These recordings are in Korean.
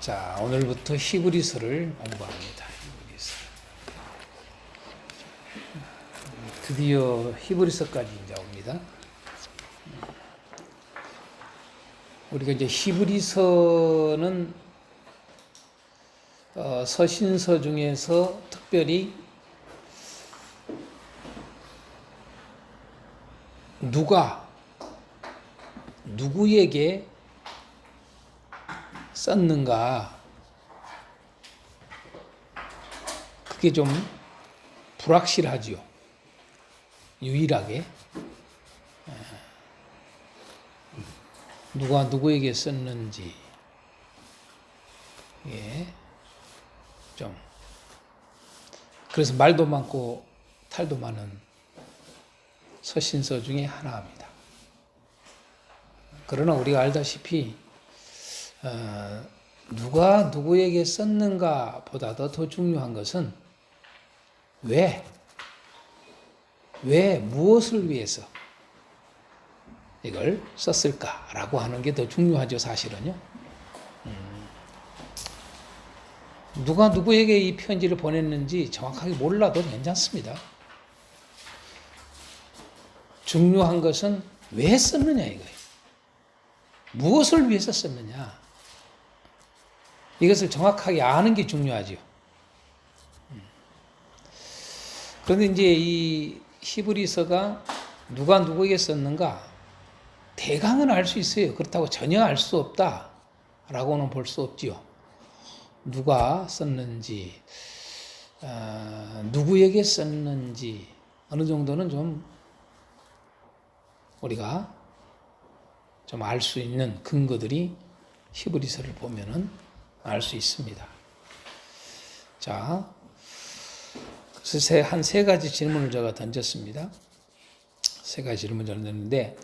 자, 오늘부터 히브리서를 공부합니다. 히브리서. 드디어 히브리서까지 이제 옵니다. 우리가 이제 히브리서는 서신서 중에서 특별히 누구에게 썼는가, 그게 좀 불확실하지요. 유일하게 누가 누구에게 썼는지, 예, 좀 그래서 말도 많고 탈도 많은 서신서 중에 하나입니다. 그러나 우리가 알다시피 누가 누구에게 썼는가 보다도 더 중요한 것은 무엇을 위해서 이걸 썼을까라고 하는 게 더 중요하죠, 사실은요. 누가 누구에게 이 편지를 보냈는지 정확하게 몰라도 괜찮습니다. 중요한 것은 왜 썼느냐 이거예요. 무엇을 위해서 썼느냐. 이것을 정확하게 아는 게 중요하죠. 그런데 이제 이 히브리서가 누가 누구에게 썼는가 대강은 알 수 있어요. 그렇다고 전혀 알 수 없다라고는 볼 수 없지요. 누가 썼는지, 누구에게 썼는지 어느 정도는 좀 우리가 좀 알 수 있는 근거들이 히브리서를 보면은 알 수 있습니다. 자, 그래서 한 세 가지 질문을 제가 던졌습니다. 세 가지 질문을 던졌는데,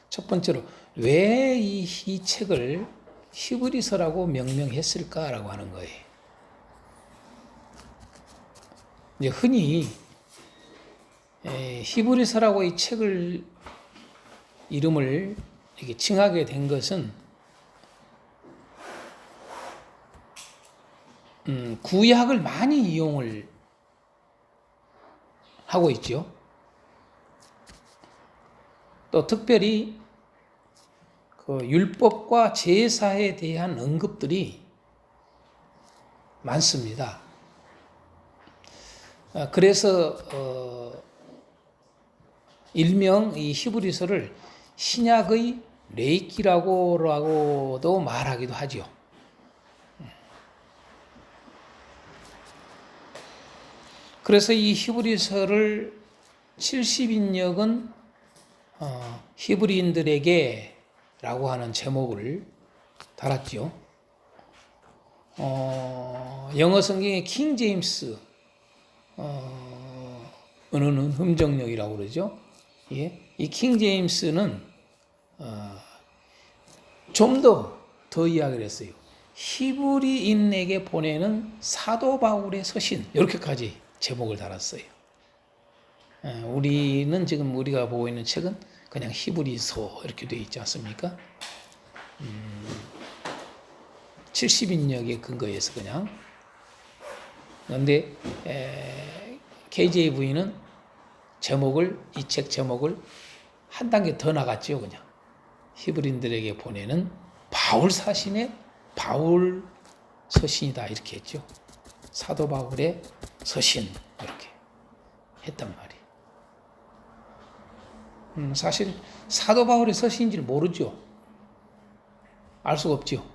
첫 번째로 왜 이 책을 히브리서라고 명명했을까라고 하는 거예요. 이제 흔히 히브리서라고 이 책을 이름을 이렇게 칭하게 된 것은 구약을 많이 이용을 하고 있죠. 또 특별히 그 율법과 제사에 대한 언급들이 많습니다. 그래서 일명 이 히브리서를 신약의 레이기라고도 말하기도 하죠. 그래서 이 히브리서를 70인역은 히브리인들에게 라고 하는 제목을 달았죠. 영어 성경의 킹 제임스 은어는 흠정역이라고 그러죠. 예? 이 킹 제임스는 좀 더 이야기를 했어요. 히브리인에게 보내는 사도 바울의 서신, 이렇게까지 제목을 달았어요. 우리는 지금 우리가 보고 있는 책은 그냥 히브리서 이렇게 되어 있지 않습니까? 70인역에 근거해서 그냥. 그런데 KJV는 이 책 제목을 한 단계 더 나갔죠. 그냥 히브리인들에게 보내는 바울 사신의 바울 서신이다 이렇게 했죠. 사도 바울의 서신 이렇게 했단 말이에요. 사실 사도 바울의 서신인지를 모르죠. 알 수가 없죠.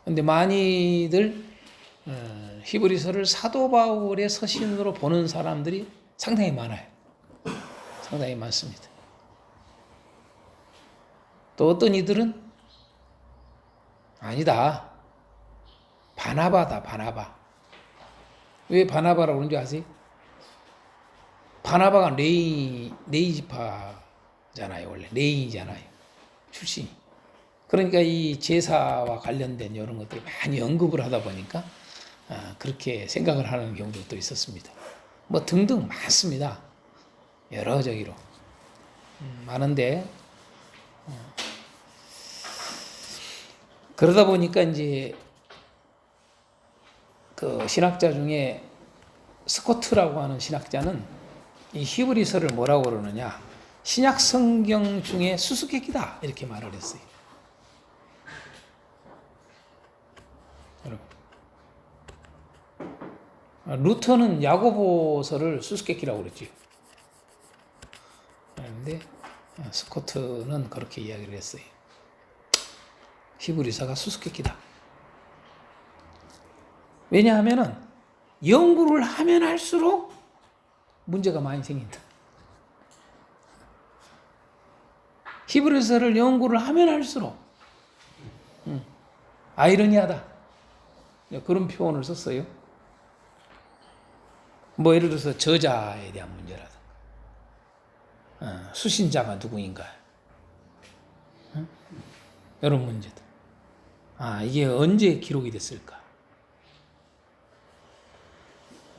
그런데 많이들 히브리서를 사도 바울의 서신으로 보는 사람들이 상당히 많아요. 상당히 많습니다. 또 어떤 이들은 아니다. 바나바다, 바나바. 왜 바나바라고 그런지 아세요? 바나바가 레이지파잖아요. 원래 레이잖아요. 출신이. 그러니까 이 제사와 관련된 이런 것들이 많이 언급을 하다 보니까 그렇게 생각을 하는 경우도 또 있었습니다. 뭐 등등 많습니다. 여러 저기로. 많은데 그러다 보니까 이제 그 신학자 중에 스코트라고 하는 신학자는 이 히브리서를 뭐라고 그러느냐, 신약 성경 중에 수수께끼다 이렇게 말을 했어요. 루터는 야고보서를 수수께끼라고 그랬죠. 그런데 스코트는 그렇게 이야기를 했어요. 히브리서가 수수께끼다. 왜냐하면은 연구를 하면 할수록 문제가 많이 생긴다. 히브리서를 연구를 하면 할수록 아이러니하다. 그런 표현을 썼어요. 뭐 예를 들어서 저자에 대한 문제라든가 수신자가 누구인가 이런 문제들. 이게 언제 기록이 됐을까?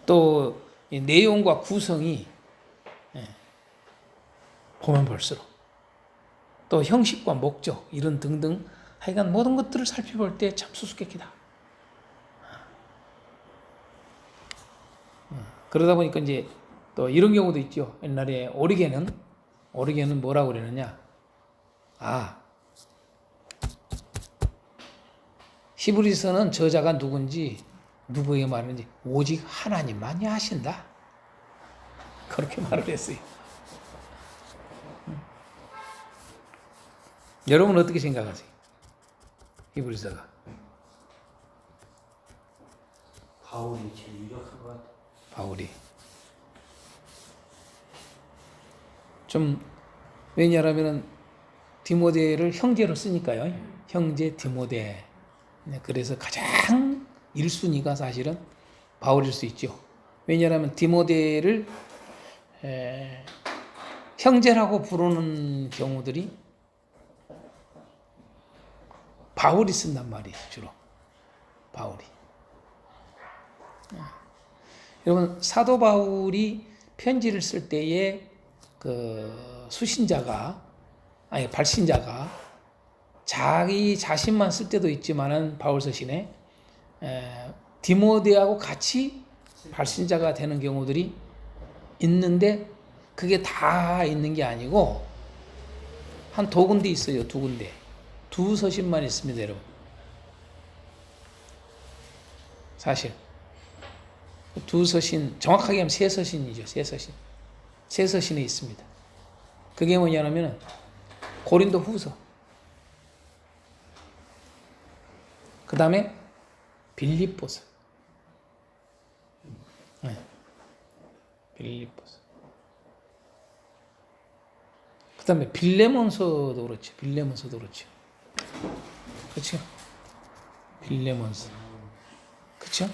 또 내용과 구성이 보면 볼수록 또 형식과 목적 이런 등등 하여간 모든 것들을 살펴볼 때 참 수수께끼다. 그러다 보니까 이제 또 이런 경우도 있죠. 옛날에 오리겐은 뭐라고 그러느냐? 히브리서는 저자가 누군지 누구에게 말하는지 오직 하나님만이 아신다. 그렇게 말을 했어요. 여러분은 어떻게 생각하세요? 히브리서가 바울이 제일 유력한 것 같아요. 바울이 좀 왜냐하면 디모데를 형제로 쓰니까요. 형제 디모데. 그래서 가장 1순위가 사실은 바울일 수 있죠. 왜냐하면 디모데를 형제라고 부르는 경우들이 바울이 쓴단 말이에요. 주로 바울이. 여러분 사도 바울이 편지를 쓸 때에 그 발신자가 자기 자신만 쓸 때도 있지만은 바울 서신에 디모데하고 같이 발신자가 되는 경우들이 있는데 그게 다 있는 게 아니고 한 두 군데 있어요. 두 군데. 두 서신만 있습니다, 여러분. 사실 두 서신, 정확하게 하면 세 서신이죠. 세 서신에 있습니다. 그게 뭐냐면 고린도 후서, 그 다음에 빌립보서, 빌립보서, 그 다음에 빌레몬서도 그렇죠. 그렇죠? 빌레몬서, 그렇죠?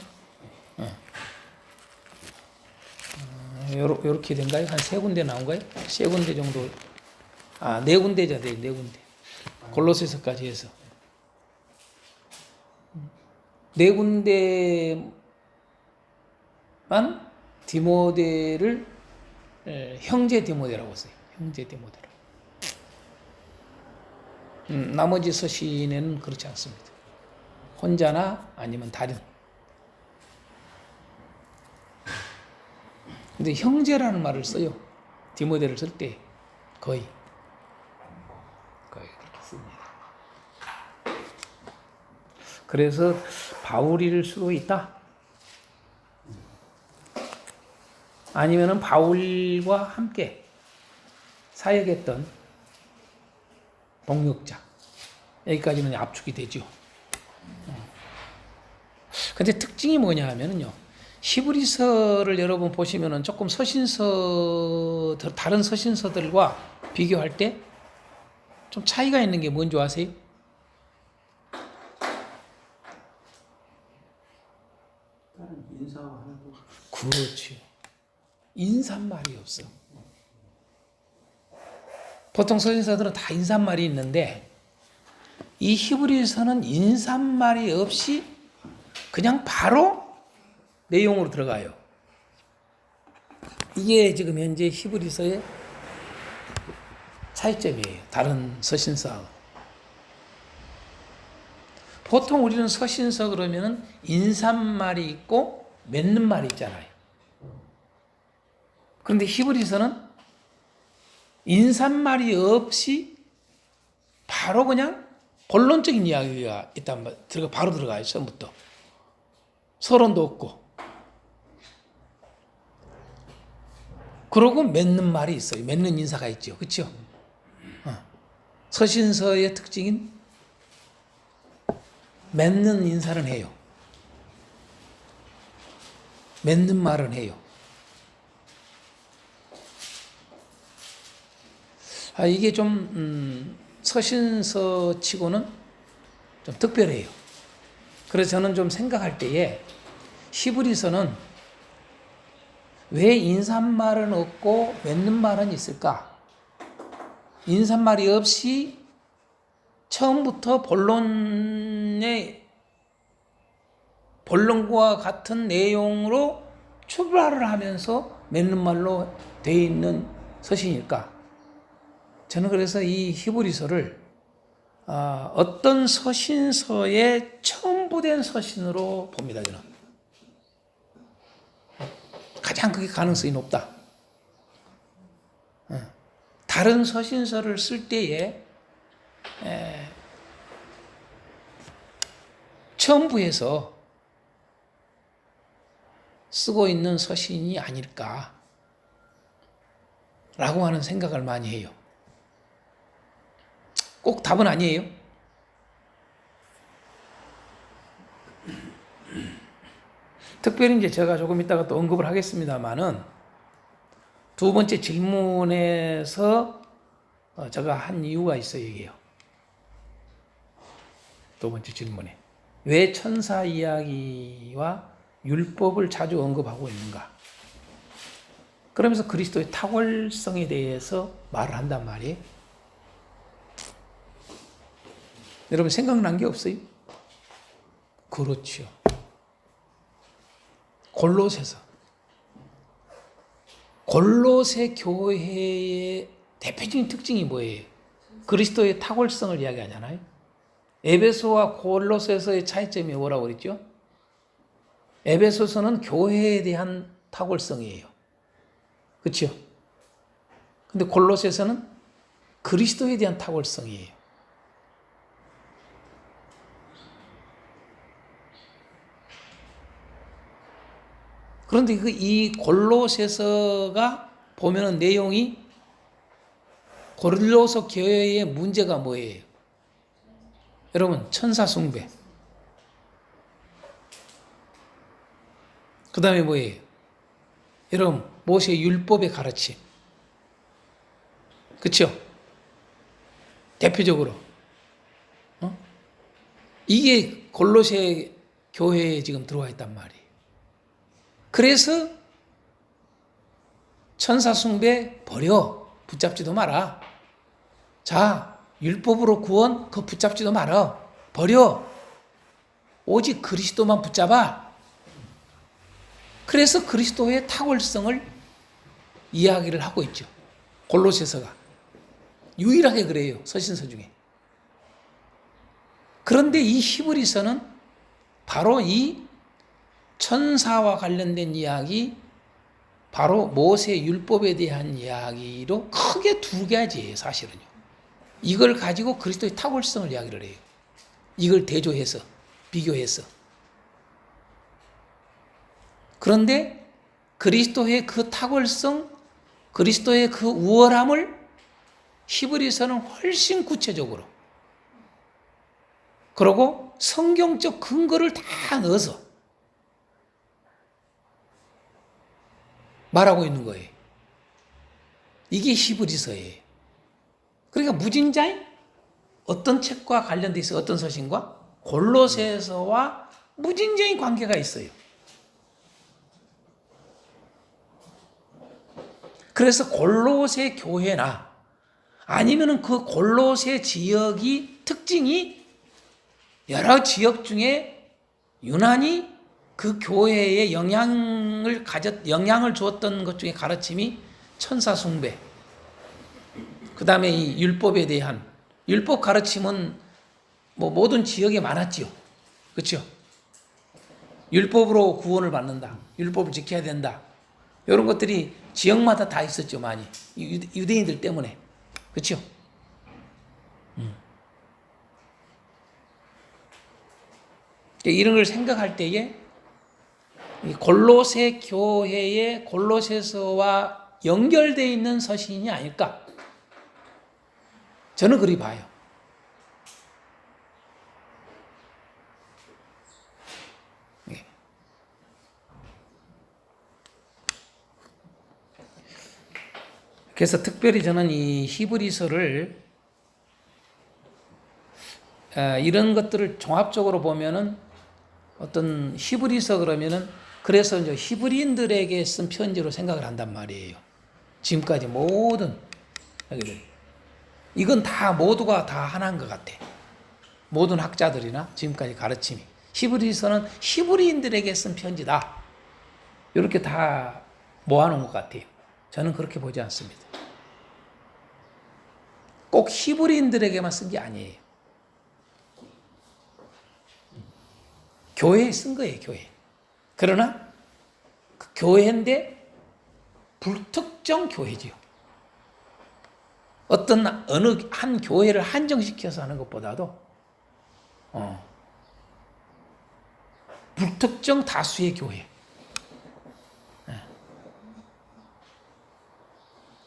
요렇게 된가요? 한 세 군데 나온가요? 세 군데 정도. 네 군데죠. 네 군데. 골로새서까지 해서. 네 군데만 디모데를 형제 디모데라고 써요. 형제 디모데라고. 나머지 서신에는 그렇지 않습니다. 혼자나 아니면 다른. 근데 형제라는 말을 써요. 디모데를 쓸 때 거의 그렇게 씁니다. 그래서 바울일 수도 있다. 아니면은 바울과 함께 사역했던 동역자. 여기까지는 압축이 되죠. 근데 특징이 뭐냐 하면은요. 히브리서를 여러분 보시면은 조금 다른 서신서들과 비교할 때 좀 차이가 있는 게 뭔지 아세요? 다른 인사와 하나도. 그렇죠. 인사말이 없어. 보통 서신서들은 다 인사말이 있는데 이 히브리서는 인사말이 없이 그냥 바로 내용으로 들어가요. 이게 지금 현재 히브리서의 차이점이에요. 다른 서신서하고. 보통 우리는 서신서 그러면은 인사말이 있고 맺는 말이 있잖아요. 그런데 히브리서는 인사말이 없이 바로 그냥 본론적인 이야기가 바로 들어가요. 처음부터. 서론도 없고. 그러고 맺는 말이 있어요. 맺는 인사가 있죠. 그렇죠? 서신서의 특징인 맺는 인사는 해요. 맺는 말은 해요. 이게 좀 서신서 치고는 좀 특별해요. 그래서 저는 좀 생각할 때에 히브리서는 왜 인사말은 없고 맺는 말은 있을까? 인사말이 없이 처음부터 본론과 같은 내용으로 출발을 하면서 맺는 말로 되어 있는 서신일까? 저는 그래서 이 히브리서를 어떤 서신서의 첨부된 서신으로 봅니다. 저는 가장 그게 가능성이 높다. 다른 서신서를 쓸 때에 첨부해서 쓰고 있는 서신이 아닐까 라고 하는 생각을 많이 해요. 꼭 답은 아니에요. 특별히 이제 제가 조금 이따가 또 언급을 하겠습니다만은 두 번째 질문에서 제가 한 이유가 있어요, 이게요. 두 번째 질문에. 왜 천사 이야기와 율법을 자주 언급하고 있는가? 그러면서 그리스도의 탁월성에 대해서 말을 한단 말이에요. 여러분 생각난 게 없어요? 그렇죠. 골로새 교회의 대표적인 특징이 뭐예요? 그리스도의 탁월성을 이야기하잖아요. 에베소와 골로새서의 차이점이 뭐라고 그랬죠? 에베소서는 교회에 대한 탁월성이에요. 그렇죠? 근데 골로새서는 그리스도에 대한 탁월성이에요. 그런데 이 골로새서가 보면은 내용이 고릴로서 교회의 문제가 뭐예요? 여러분, 천사 숭배. 그 다음에 뭐예요? 여러분, 모세의 율법의 가르침. 그렇죠? 대표적으로. 이게 골로새 교회에 지금 들어와 있단 말이에요. 그래서 천사 숭배 버려. 붙잡지도 마라. 자, 율법으로 구원 그거 붙잡지도 마라. 버려. 오직 그리스도만 붙잡아. 그래서 그리스도의 탁월성을 이야기를 하고 있죠. 골로새서가. 유일하게 그래요. 서신서 중에. 그런데 이 히브리서는 바로 이 천사와 관련된 이야기, 바로 모세 율법에 대한 이야기로 크게 두 가지예요, 사실은요. 이걸 가지고 그리스도의 탁월성을 이야기를 해요. 이걸 대조해서, 비교해서. 그런데 그리스도의 그 탁월성, 그리스도의 그 우월함을 히브리서는 훨씬 구체적으로, 그리고 성경적 근거를 다 넣어서 말하고 있는 거예요. 이게 히브리서예요. 그러니까 무진자인 어떤 책과 관련돼 있어요? 어떤 서신과? 골로새서와 무진자인 관계가 있어요. 그래서 골로새 교회나 아니면은 그 골로새 지역이 특징이 여러 지역 중에 유난히 그 교회에 영향을 주었던 것 중에 가르침이 천사 숭배, 그 다음에 이 율법에 대한 율법 가르침은 뭐 모든 지역에 많았지요. 그렇죠? 율법으로 구원을 받는다. 율법을 지켜야 된다. 이런 것들이 지역마다 다 있었죠, 많이. 유대인들 때문에. 그렇죠? 이런 걸 생각할 때에 골로새 교회의 골로새서와 연결되어 있는 서신이 아닐까? 저는 그리 봐요. 그래서 특별히 저는 이 히브리서를 이런 것들을 종합적으로 보면은 어떤 히브리서 그러면은 그래서 이제 히브리인들에게 쓴 편지로 생각을 한단 말이에요. 지금까지 모든 이건 다 모두가 다 하나인 것 같아. 모든 학자들이나 지금까지 가르침이 히브리서는 히브리인들에게 쓴 편지다. 이렇게 다 모아놓은 것 같아요. 저는 그렇게 보지 않습니다. 꼭 히브리인들에게만 쓴 게 아니에요. 교회에 쓴 거예요, 교회. 그러나 그 교회인데 불특정 교회지요. 어떤 어느 한 교회를 한정시켜서 하는 것보다도 불특정 다수의 교회.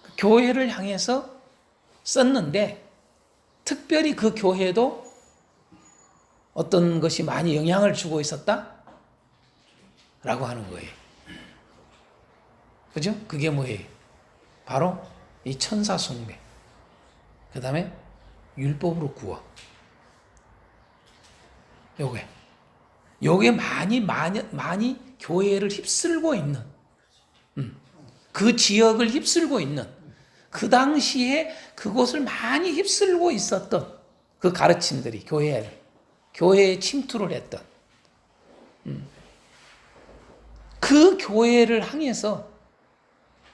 그 교회를 향해서 썼는데 특별히 그 교회도 어떤 것이 많이 영향을 주고 있었다? 라고 하는 거예요. 그죠? 그게 뭐예요? 바로 이 천사 숭배. 그 다음에 율법으로 구워. 요게 많이 교회를 휩쓸고 있는, 그 지역을 휩쓸고 있는, 그 당시에 그곳을 많이 휩쓸고 있었던 그 가르침들이 교회에 침투를 했던, 그 교회를 향해서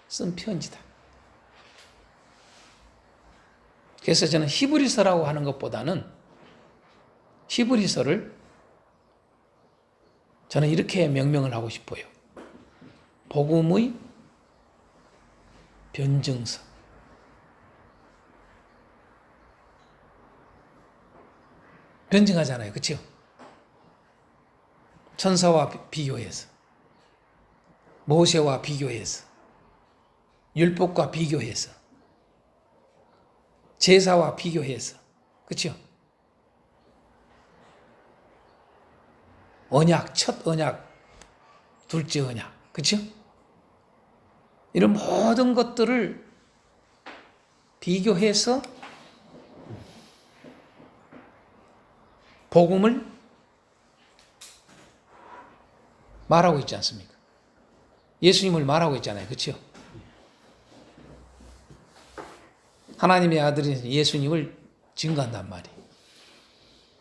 쓴 편지다. 그래서 저는 히브리서라고 하는 것보다는 히브리서를 저는 이렇게 명명을 하고 싶어요. 복음의 변증서. 변증하잖아요. 그렇죠? 천사와 비교해서, 모세와 비교해서, 율법과 비교해서, 제사와 비교해서, 그렇죠? 언약, 첫 언약, 둘째 언약, 그렇죠? 이런 모든 것들을 비교해서 복음을 말하고 있지 않습니까? 예수님을 말하고 있잖아요. 그렇죠? 하나님의 아들인 예수님을 증거한단 말이에요.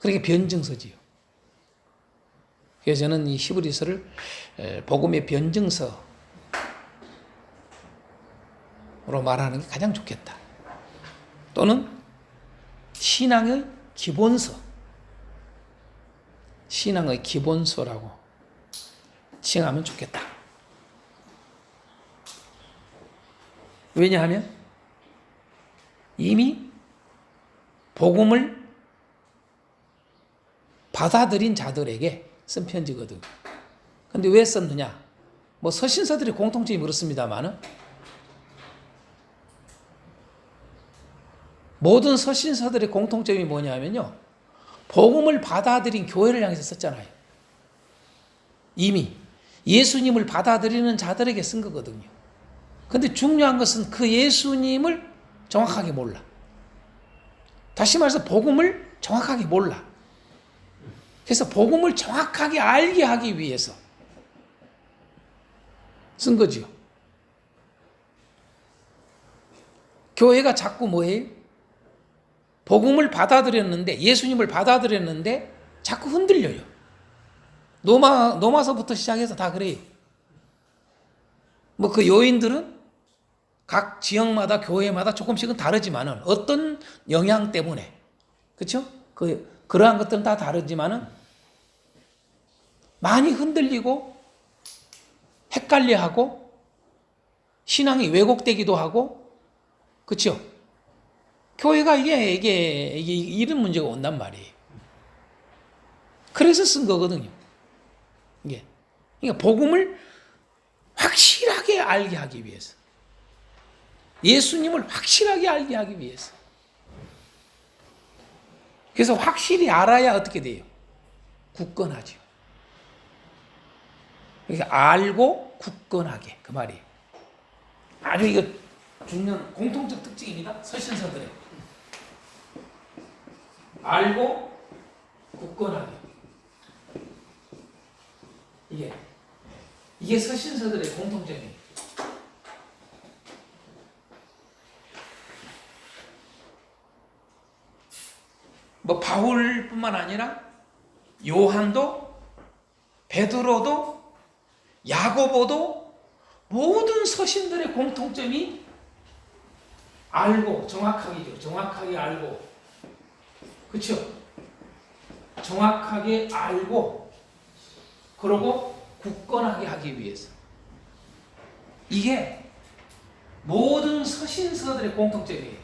그러니까 변증서지요. 그래서 저는 이 히브리서를 복음의 변증서로 말하는 게 가장 좋겠다. 또는 신앙의 기본서, 신앙의 기본서라고 칭하면 좋겠다. 왜냐하면 이미 복음을 받아들인 자들에게 쓴 편지거든. 근데 왜 썼느냐? 뭐 서신서들의 공통점이 그렇습니다만은 모든 서신서들의 공통점이 뭐냐면요, 복음을 받아들인 교회를 향해서 썼잖아요. 이미 예수님을 받아들이는 자들에게 쓴 거거든요. 근데 중요한 것은 그 예수님을 정확하게 몰라. 다시 말해서 복음을 정확하게 몰라. 그래서 복음을 정확하게 알게 하기 위해서 쓴 거지요. 교회가 자꾸 뭐해요? 복음을 받아들였는데, 예수님을 받아들였는데 자꾸 흔들려요. 노마서부터 시작해서 다 그래요. 뭐 그 요인들은 각 지역마다 교회마다 조금씩은 다르지만은 어떤 영향 때문에 그렇죠? 그러한 것들은 다 다르지만은 많이 흔들리고 헷갈려하고 신앙이 왜곡되기도 하고 그렇죠? 교회가 이게 이런 문제가 온단 말이에요. 그래서 쓴 거거든요. 이게 그러니까 복음을 확실하게 알게 하기 위해서, 예수님을 확실하게 알게 하기 위해서. 그래서 확실히 알아야 어떻게 돼요? 굳건하죠. 그러니까 알고 굳건하게 그 말이에요. 아주 이거 중요한 공통적 특징입니다. 서신서들의 알고 굳건하게. 이게 서신서들의 공통점이에요. 뭐 바울뿐만 아니라 요한도 베드로도 야고보도 모든 서신들의 공통점이 알고 정확하게죠. 정확하게 알고 그렇죠? 정확하게 알고 그러고 굳건하게 하기 위해서. 이게 모든 서신서들의 공통점이에요.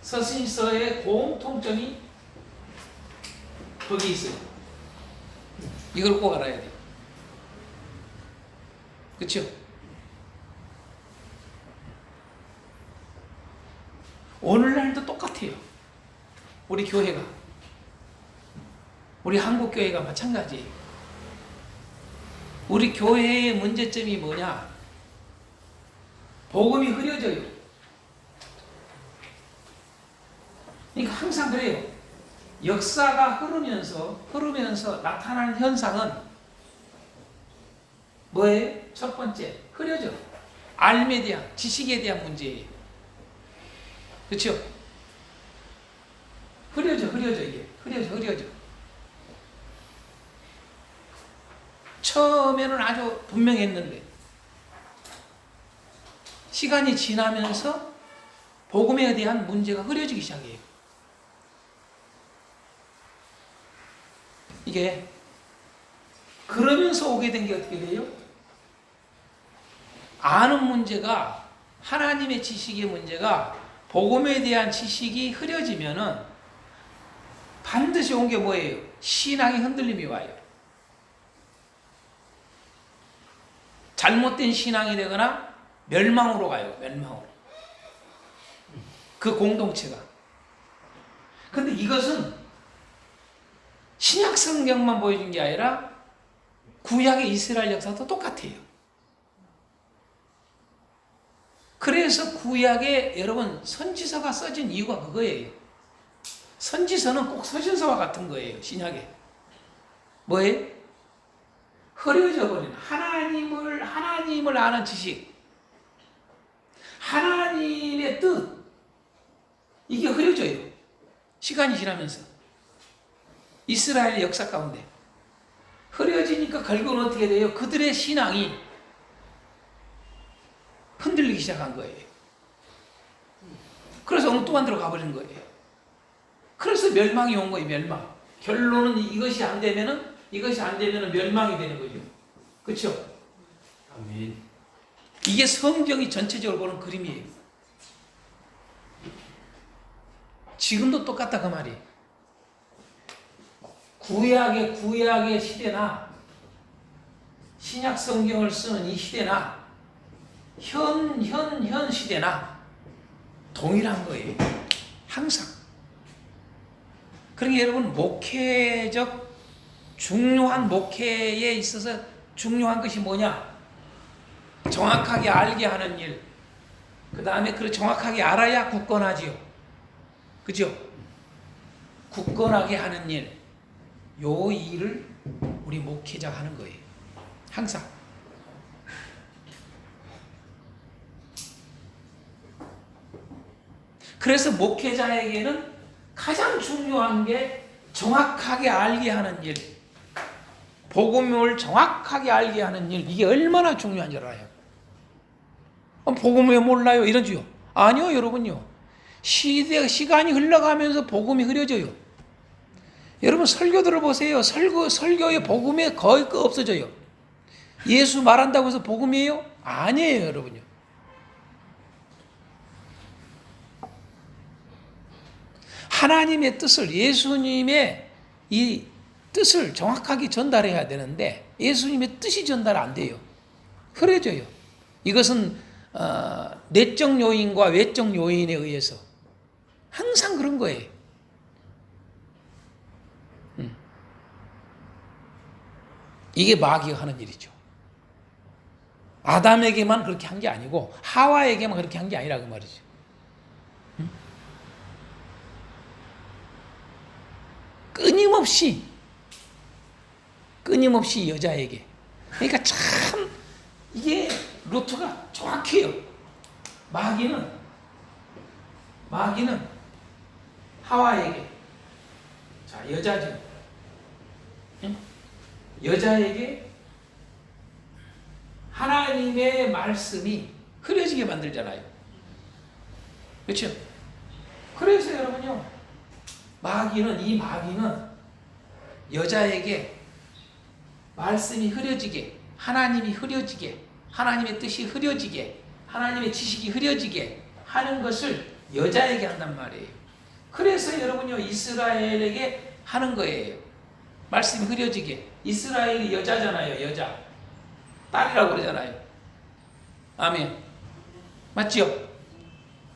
서신서의 공통점이 거기 있어요. 이걸 꼭 알아야 돼요. 그렇죠? 오늘날도 똑같아요. 우리 교회가, 우리 한국 교회가 마찬가지예요. 우리 교회의 문제점이 뭐냐? 복음이 흐려져요. 그러니까 항상 그래요. 역사가 흐르면서 나타나는 현상은 뭐예요? 첫 번째, 흐려져. 알에 대한, 지식에 대한 문제예요. 그렇죠? 흐려져, 이게. 흐려져. 처음에는 아주 분명했는데, 시간이 지나면서 복음에 대한 문제가 흐려지기 시작해요. 이게 그러면서 오게 된 게 어떻게 돼요? 아는 문제가, 하나님의 지식의 문제가 복음에 대한 지식이 흐려지면은 반드시 온 게 뭐예요? 신앙의 흔들림이 와요. 잘못된 신앙이 되거나 멸망으로 가요. 멸망으로. 그 공동체가. 근데 이것은 신약 성경만 보여준 게 아니라 구약의 이스라엘 역사도 똑같아요. 그래서 구약에 여러분 선지서가 써진 이유가 그거예요. 선지서는 꼭 서신서와 같은 거예요. 신약에. 뭐예요? 흐려져 버린 하나님을 아는 지식, 하나님의 뜻, 이게 흐려져요. 시간이 지나면서 이스라엘의 역사 가운데 흐려지니까 결국은 어떻게 돼요? 그들의 신앙이 흔들리기 시작한 거예요. 그래서 엉뚱한 데로 가버린 거예요. 그래서 멸망이 온 거예요. 멸망. 결론은 이것이 안 되면은 멸망이 되는 거죠. 그렇죠? 아멘. 이게 성경이 전체적으로 보는 그림이에요. 지금도 똑같다 그 말이에요. 구약의 시대나 신약 성경을 쓰는 이 시대나 현 시대나 동일한 거예요. 항상. 그러니까 여러분 중요한 목회에 있어서 중요한 것이 뭐냐? 정확하게 알게 하는 일. 그 다음에 그걸 정확하게 알아야 굳건하지요. 그죠? 굳건하게 하는 일. 요 일을 우리 목회자가 하는 거예요. 항상. 그래서 목회자에게는 가장 중요한 게 정확하게 알게 하는 일. 복음을 정확하게 알게 하는 일. 이게 얼마나 중요한 줄 알아요. 복음 왜 몰라요? 이러지요. 아니요, 여러분요. 시간이 흘러가면서 복음이 흐려져요. 여러분 설교들을 보세요. 설교의 복음이 거의 없어져요. 예수 말한다고 해서 복음이에요? 아니에요, 여러분요. 하나님의 뜻을, 예수님의 이 뜻을 정확하게 전달해야 되는데 예수님의 뜻이 전달 안 돼요. 흐려져요. 이것은 내적 요인과 외적 요인에 의해서 항상 그런 거예요. 이게 마귀가 하는 일이죠. 아담에게만 그렇게 한 게 아니고 하와에게만 그렇게 한 게 아니라 그 말이죠. 끊임없이 여자에게. 그러니까 참 이게 루트가 정확해요. 마귀는 하와에게, 자 여자죠. 여자에게 하나님의 말씀이 흐려지게 만들잖아요. 그렇죠? 그래서 여러분요, 이 마귀는 여자에게 말씀이 흐려지게, 하나님이 흐려지게, 하나님의 뜻이 흐려지게, 하나님의 지식이 흐려지게 하는 것을 여자에게 한단 말이에요. 그래서 여러분요, 이스라엘에게 하는 거예요. 말씀이 흐려지게. 이스라엘이 여자잖아요. 여자. 딸이라고 그러잖아요. 아멘. 맞죠?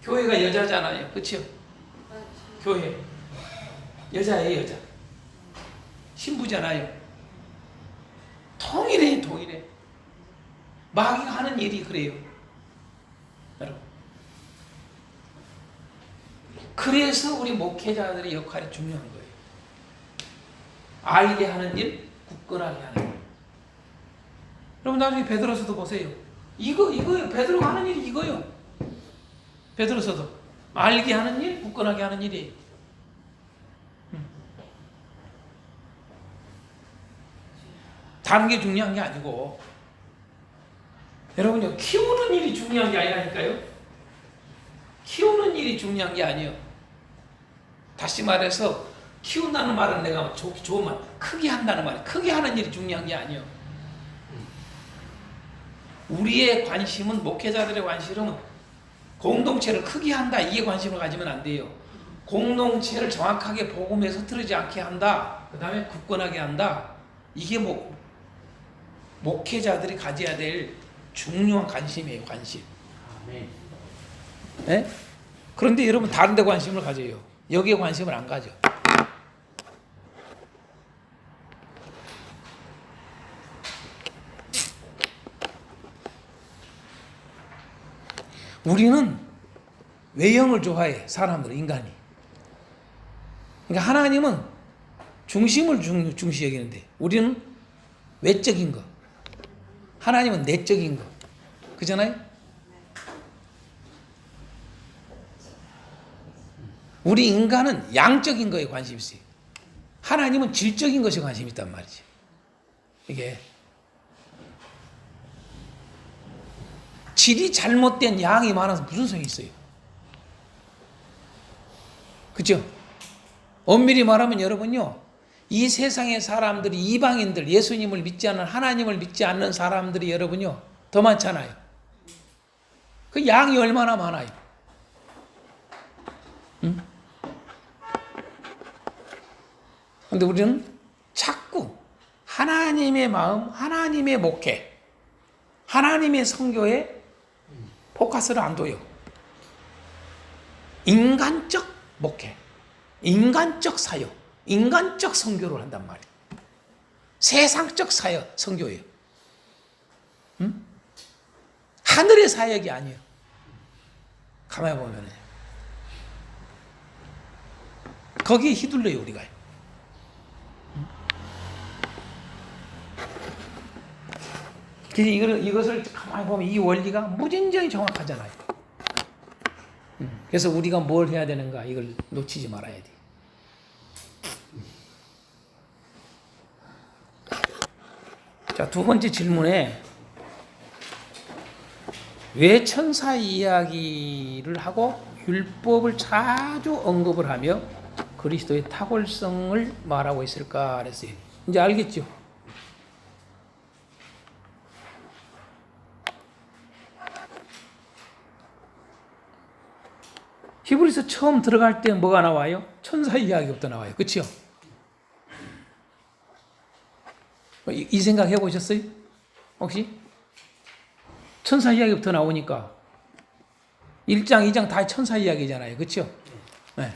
교회가 여자잖아요. 그렇죠? 교회. 여자예요, 여자. 신부잖아요. 통일해. 마귀가 하는 일이 그래요. 여러분. 그래서 우리 목회자들의 역할이 중요한 거예요. 알게 하는 일, 굳건하게 하는 일. 여러분 나중에 베드로서도 보세요. 이거요. 베드로가 하는 일이 이거요. 베드로서도 알게 하는 일, 굳건하게 하는 일이에요. 다른 게 중요한 게 아니고, 여러분요, 키우는 일이 중요한 게 아니라니까요. 키우는 일이 중요한 게 아니에요. 다시 말해서 키운다는 말은 내가 좋은 말, 크게 한다는 말, 크게 하는 일이 중요한 게 아니에요. 우리의 관심은, 목회자들의 관심은 공동체를 크게 한다, 이게 관심을 가지면 안 돼요. 공동체를 정확하게 복음에 서투르지 않게 한다, 그 다음에 굳건하게 한다, 이게 목회자들이 가져야 될 중요한 관심이에요. 관심. 아멘. 네? 그런데 여러분 다른 데 관심을 가져요. 여기에 관심을 안 가져. 우리는 외형을 좋아해. 사람들, 인간이. 그러니까 하나님은 중심을 중시 여기는데 우리는 외적인 거, 하나님은 내적인 거. 그잖아요? 우리 인간은 양적인 거에 관심이 있어요. 하나님은 질적인 것에 관심이 있단 말이죠. 이게 질이 잘못된 양이 많아서 무슨 소용이 있어요? 그렇죠? 엄밀히 말하면 여러분요, 이 세상의 사람들이, 이방인들, 예수님을 믿지 않는, 하나님을 믿지 않는 사람들이 여러분요 더 많잖아요. 그 양이 얼마나 많아요? 응? 근데 우리는 자꾸 하나님의 마음, 하나님의 목회, 하나님의 선교에 포커스를 안 둬요. 인간적 목회, 인간적 사역, 인간적 선교를 한단 말이에요. 세상적 사역, 선교예요. 응? 하늘의 사역이 아니에요. 가만히 보면 거기에 휘둘려요, 우리가. 이것을 가만히 보면 이 원리가 무진장이 정확하잖아요. 그래서 우리가 뭘 해야 되는가, 이걸 놓치지 말아야 돼. 자, 두 번째 질문에 왜 천사 이야기를 하고 율법을 자주 언급을 하며 그리스도의 탁월성을 말하고 있을까 그랬어요. 이제 알겠죠? 히브리서 처음 들어갈 때 뭐가 나와요? 천사 이야기부터 나와요. 그렇죠? 이 생각 해보셨어요? 혹시? 천사 이야기부터 나오니까 1장, 2장 다 천사 이야기잖아요. 그렇죠? 네.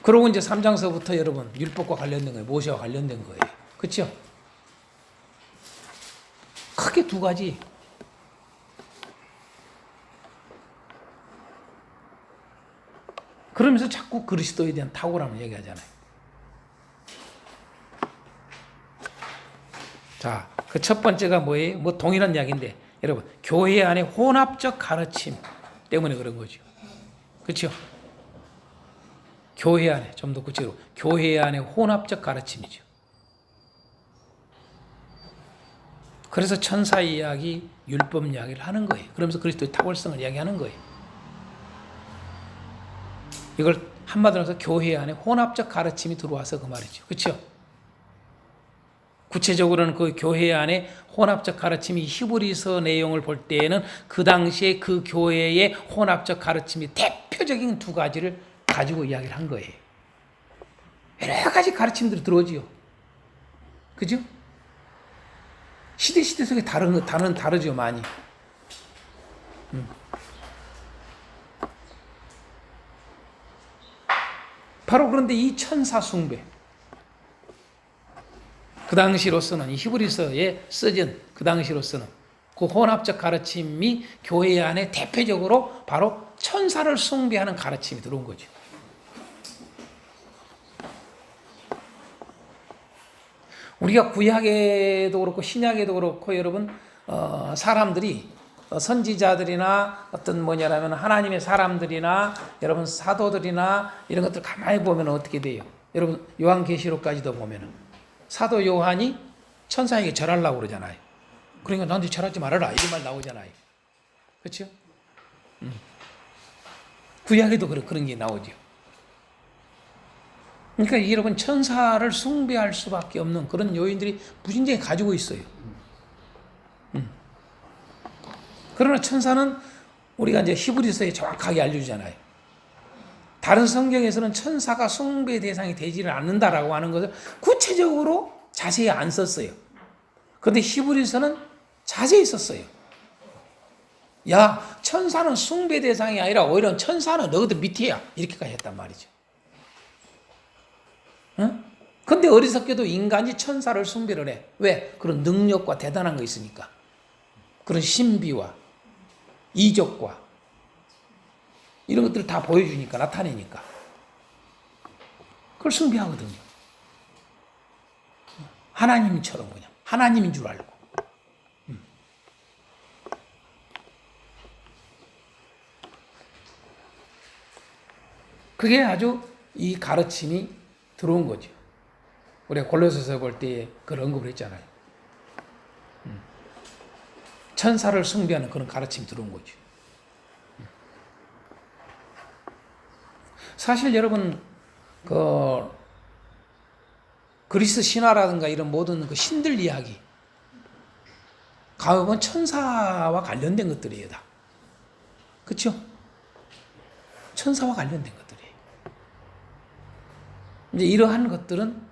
그러고 이제 3장서부터 여러분 율법과 관련된 거예요. 모세와 관련된 거예요. 그렇죠? 크게 두 가지. 그러면서 자꾸 그리스도에 대한 탁월함을 얘기하잖아요. 자, 그 첫 번째가 뭐예요? 뭐 동일한 이야기인데 여러분 교회 안에 혼합적 가르침 때문에 그런 거죠. 그렇죠? 교회 안에 좀 더 구체적으로 교회 안에 혼합적 가르침이죠. 그래서 천사 이야기, 율법 이야기를 하는 거예요. 그러면서 그리스도의 탁월성을 이야기하는 거예요. 이걸 한마디로 해서 교회 안에 혼합적 가르침이 들어와서 그 말이죠. 그렇죠? 구체적으로는 그 교회 안에 혼합적 가르침이 히브리서 내용을 볼 때에는 그 당시에 그 교회의 혼합적 가르침이 대표적인 두 가지를 가지고 이야기를 한 거예요. 여러 가지 가르침들이 들어오지요. 그죠? 시대 속에 다른 다르죠, 많이. 바로 그런데 이 천사 숭배, 그 당시로서는 이 히브리서에 써진 그 당시로서는 그 혼합적 가르침이 교회 안에 대표적으로 바로 천사를 숭배하는 가르침이 들어온 거죠. 우리가 구약에도 그렇고 신약에도 그렇고 여러분 사람들이 선지자들이나 어떤 뭐냐라면 하나님의 사람들이나 여러분 사도들이나 이런 것들 가만히 보면 어떻게 돼요? 여러분 요한계시록까지도 보면은 사도 요한이 천사에게 절하려고 그러잖아요. 그러니까 나한테 절하지 말아라 이런 말 나오잖아요. 그렇죠? 구약에도 그런 게 나오죠. 그러니까 여러분 천사를 숭배할 수밖에 없는 그런 요인들이 무진장에 가지고 있어요. 그러나 천사는 우리가 이제 히브리서에 정확하게 알려주잖아요. 다른 성경에서는 천사가 숭배 대상이 되지를 않는다라고 하는 것을 구체적으로 자세히 안 썼어요. 그런데 히브리서는 자세히 썼어요. 야, 천사는 숭배 대상이 아니라 오히려 천사는 너희들 밑이야. 이렇게까지 했단 말이죠. 응? 근데 어리석게도 인간이 천사를 숭배를 해. 왜? 그런 능력과 대단한 거 있으니까. 그런 신비와 이적과 이런 것들을 다 보여주니까, 나타내니까. 그걸 숭배하거든요. 하나님처럼 그냥. 하나님인 줄 알고. 그게 아주 이 가르침이 들어온 거죠. 우리가 골로새서 볼 때 그걸 언급을 했잖아요. 천사를 숭배하는 그런 가르침이 들어온 거죠. 사실 여러분 그리스 신화라든가 이런 모든 그 신들 이야기 가보면 천사와 관련된 것들이에요, 다. 그렇죠? 천사와 관련된 것들이에요. 이제 이러한 것들은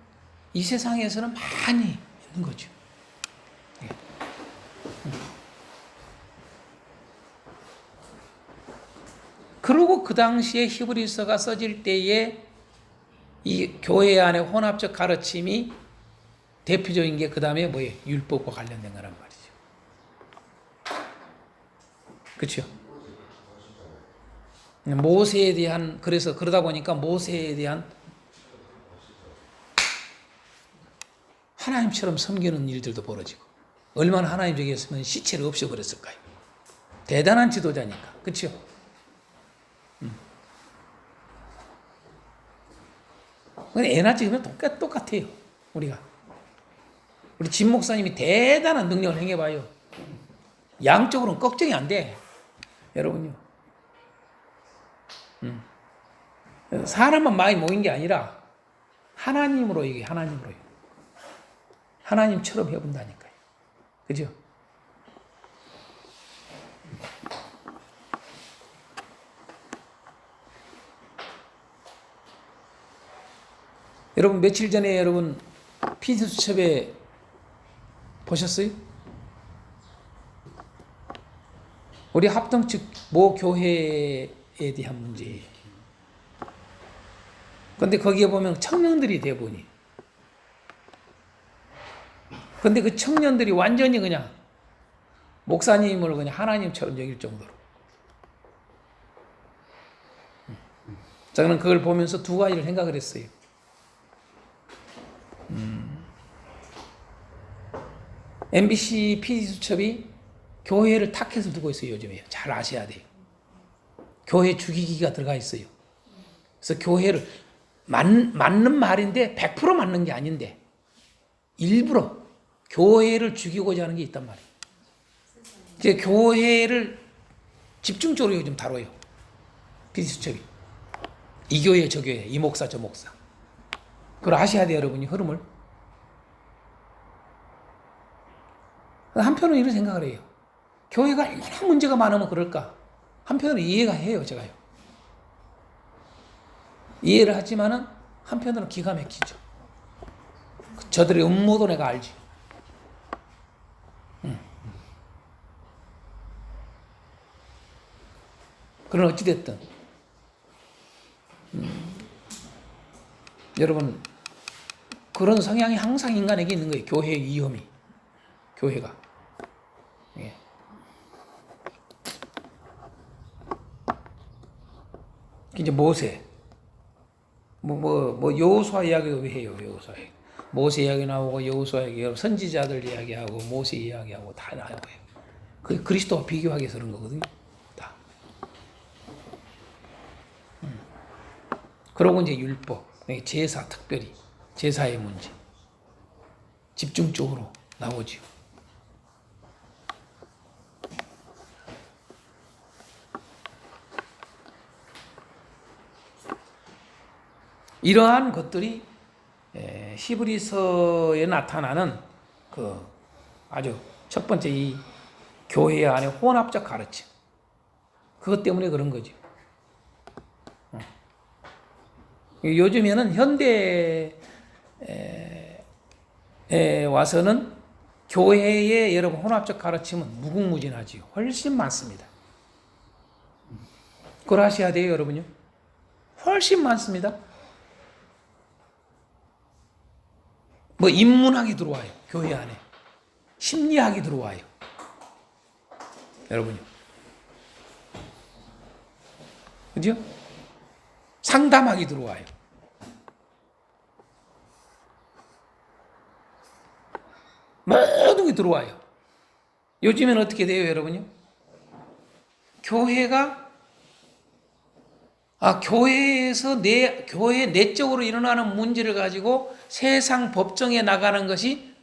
이 세상에서는 많이 있는 거죠. 그리고 그 당시에 히브리서가 써질 때에 이 교회 안에 혼합적 가르침이 대표적인 게 그 다음에 뭐예요? 율법과 관련된 거란 말이죠. 그렇죠? 모세에 대한, 그래서 그러다 보니까 모세에 대한 하나님처럼 섬기는 일들도 벌어지고, 얼마나 하나님적이었으면 시체를 없애버렸을까요? 대단한 지도자니까. 그렇죠? 애나 찍으면 똑같아요, 우리가. 우리 진 목사님이 대단한 능력을 행해봐요. 양쪽으로는 걱정이 안 돼. 여러분요. 사람만 많이 모인 게 아니라 하나님으로 이게 하나님으로요. 하나님처럼 해본다니까요. 그죠? 여러분 며칠 전에 여러분 피디수첩에 보셨어요? 우리 합동 측 모 교회에 대한 문제. 근데 거기에 보면 청년들이 대부분이. 근데 그 청년들이 완전히 그냥 목사님을 그냥 하나님처럼 여길 정도로. 저는 그걸 보면서 두 가지를 생각을 했어요. MBC PD수첩이 교회를 타켓을 두고 있어요, 요즘에. 잘 아셔야 돼요. 교회 죽이기가 들어가 있어요. 그래서 교회를, 맞는 말인데 100% 맞는 게 아닌데, 일부러 교회를 죽이고자 하는 게 있단 말이에요. 이제 교회를 집중적으로 요즘 다뤄요. PD수첩이. 이 교회, 저 교회, 이 목사, 저 목사. 그걸 아셔야 돼요, 여러분이 흐름을. 한편으로 이런 생각을 해요. 교회가 얼마나 문제가 많으면 그럴까? 한편으로 이해가 해요, 제가요. 이해를 하지만은 한편으로는 기가 막히죠. 저들의 음모도 내가 알지. 그러나 어찌됐든 여러분 그런 성향이 항상 인간에게 있는 거예요. 교회의 위험이. 교회가. 예. 이제 모세. 여호수아 이야기도 왜 해요? 여호수아. 모세 이야기 나오고 여호수아 이야기, 선지자들 이야기하고 모세 이야기하고 다 나와요. 그 그리스도와 비교하기 위해서 그런 거거든요. 다. 그러고 이제 율법, 제사 특별히 제사의 문제 집중적으로 나오죠. 이러한 것들이 히브리서에 나타나는 그 아주 첫 번째 이 교회 안의 혼합적 가르침. 그것 때문에 그런 거죠. 요즘에는 현대에 와서는 교회의 여러분 혼합적 가르침은 무궁무진하지요. 훨씬 많습니다. 그걸 아셔야 돼요, 여러분요. 훨씬 많습니다. 뭐 인문학이 들어와요. 교회 안에. 심리학이 들어와요. 여러분요. 그죠? 상담학이 들어와요. 모든 게 들어와요. 요즘엔 어떻게 돼요, 여러분요? 교회에서 교회 내적으로 일어나는 문제를 가지고 세상 법정에 나가는 것이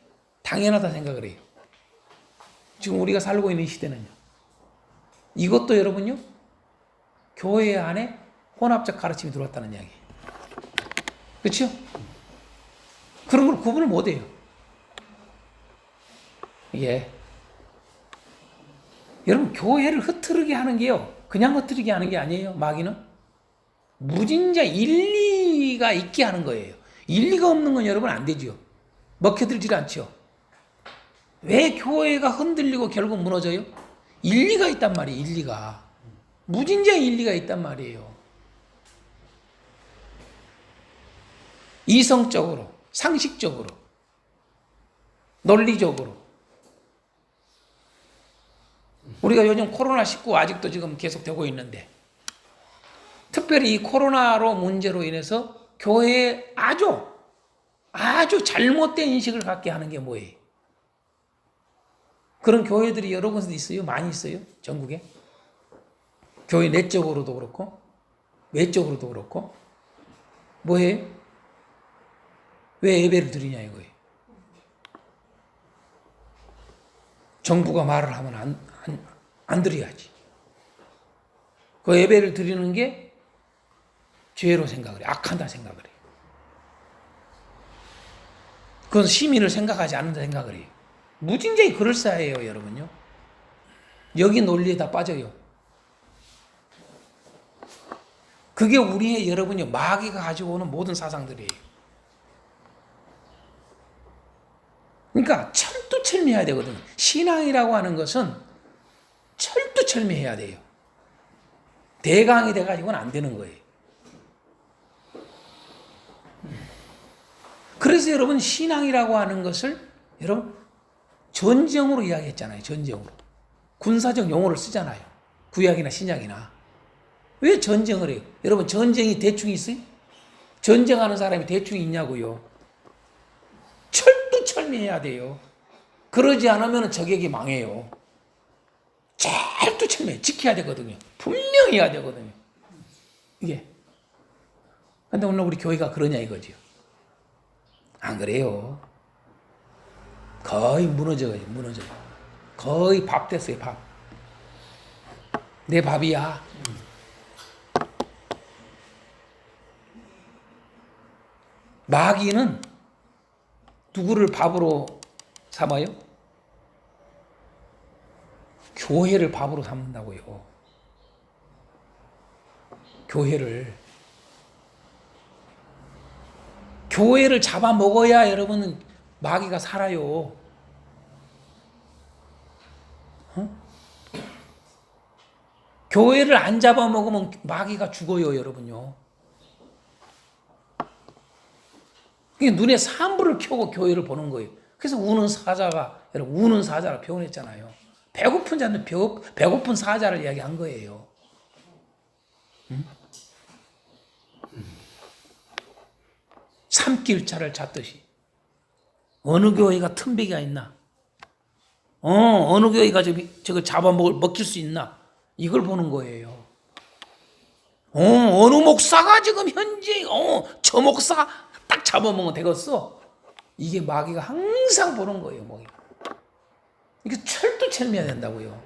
당연하다 생각을 해요. 지금 우리가 살고 있는 시대는요. 이것도 여러분요, 교회 안에 혼합적 가르침이 들어왔다는 이야기예요. 그렇죠? 그런 걸 구분을 못 해요. 예. 여러분, 교회를 흐트르게 하는 게요, 그냥 흐트르게 하는 게 아니에요, 마귀는. 무진자 일리가 있게 하는 거예요. 일리가 없는 건 여러분 안 되죠. 먹혀들질 않죠. 왜 교회가 흔들리고 결국 무너져요? 일리가 있단 말이에요. 일리가. 무진자의 일리가 있단 말이에요. 이성적으로, 상식적으로, 논리적으로. 우리가 요즘 코로나19 아직도 지금 계속되고 있는데, 특별히 이 코로나로 문제로 인해서 교회에 아주 잘못된 인식을 갖게 하는 게 뭐예요? 그런 교회들이 여러 군데 있어요. 많이 있어요. 전국에. 교회 내적으로도 그렇고 외적으로도 그렇고. 뭐예요? 왜 예배를 드리냐 이거예요. 정부가 말을 하면 안 드려야지. 그 예배를 드리는 게 죄로 생각을 해. 악한다 생각을 해. 그건 시민을 생각하지 않는다 생각을 해요. 무진장이 그럴싸해요, 여러분요. 여기 논리에 다 빠져요. 그게 우리의 여러분요, 마귀가 가지고 오는 모든 사상들이에요. 그러니까 철두철미해야 되거든요. 신앙이라고 하는 것은 철두철미해야 돼요. 대강이 돼가지고는 안 되는 거예요. 그래서 여러분 신앙이라고 하는 것을 여러분 전쟁으로 이야기했잖아요. 전쟁으로. 군사적 용어를 쓰잖아요. 구약이나 신약이나. 왜 전쟁을 해요? 여러분 전쟁이 대충 있어요? 전쟁하는 사람이 대충 있냐고요. 철두철미해야 돼요. 그러지 않으면 적에게 망해요. 철두철미 지켜야 되거든요. 분명히 해야 되거든요. 이게. 근데 오늘 우리 교회가 그러냐 이거죠. 안 그래요. 거의 무너져요. 무너져요. 거의 밥 됐어요. 밥. 내 밥이야. 마귀는 누구를 밥으로 삼아요? 교회를 밥으로 삼는다고요. 교회를 잡아먹어야 여러분은 마귀가 살아요. 교회를 안 잡아먹으면 마귀가 죽어요, 여러분요. 눈에 산불을 켜고 교회를 보는 거예요. 그래서 우는 사자가, 여러분, 우는 사자를 표현했잖아요. 배고픈 자는 배고픈 사자를 이야기한 거예요. 삼킬차를 찾듯이. 어느 교회가 틈비가 있나? 어느 교회가 저거 먹힐 수 있나? 이걸 보는 거예요. 어느 목사가 지금 현재, 저 목사가 딱 잡아먹으면 되겠어? 이게 마귀가 항상 보는 거예요, 마귀가. 이게 철두철미해야 된다고요.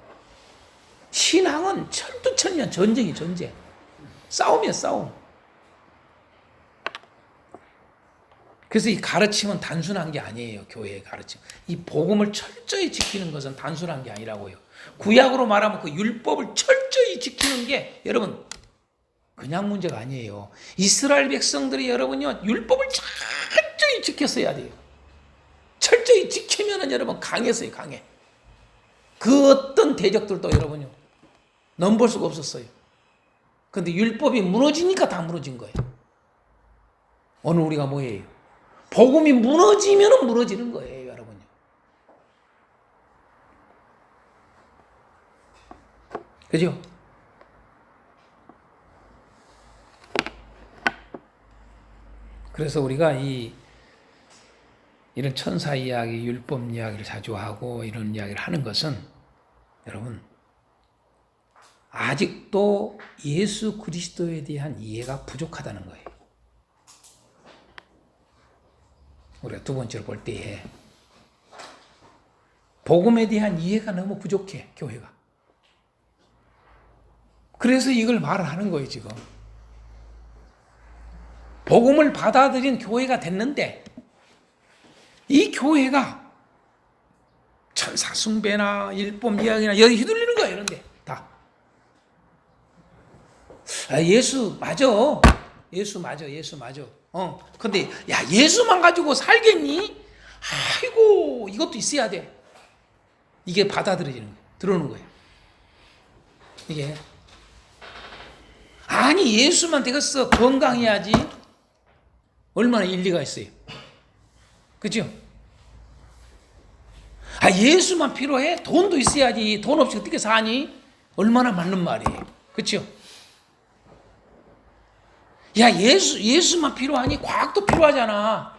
신앙은 철두철미한 전쟁이 전쟁. 싸움이야, 싸움. 그래서 이 가르침은 단순한 게 아니에요, 교회의 가르침. 이 복음을 철저히 지키는 것은 단순한 게 아니라고요. 구약으로 말하면 그 율법을 철저히 지키는 게 여러분 그냥 문제가 아니에요. 이스라엘 백성들이 여러분요 율법을 철저히 지켰어야 돼요. 철저히 지키면은 여러분 강했어요, 강해. 그 어떤 대적들도 여러분요 넘볼 수가 없었어요. 그런데 율법이 무너지니까 다 무너진 거예요. 오늘 우리가 뭐예요? 복음이 무너지면은 무너지는 거예요, 여러분요. 그죠? 그래서 우리가 이런 천사 이야기, 율법 이야기를 자주 하고 이런 이야기를 하는 것은 여러분 아직도 예수 그리스도에 대한 이해가 부족하다는 거예요. 우리가 두 번째로 볼 때에 복음에 대한 이해가 너무 부족해, 교회가. 그래서 이걸 말을 하는 거예요, 지금. 복음을 받아들인 교회가 됐는데 이 교회가 천사 숭배나 율법 이야기나 여기 휘둘리는 거야, 이런데 다. 예수 맞아. 예수 맞아. 근데 야, 예수만 가지고 살겠니? 아이고, 이것도 있어야 돼. 이게 받아들여지는 거야. 들어오는 거야. 이게. 아니, 예수만 되겠어. 건강해야지. 얼마나 일리가 있어요. 그죠? 예수만 필요해? 돈도 있어야지. 돈 없이 어떻게 사니? 얼마나 맞는 말이에요. 그죠? 야, 예수만 필요하니? 과학도 필요하잖아.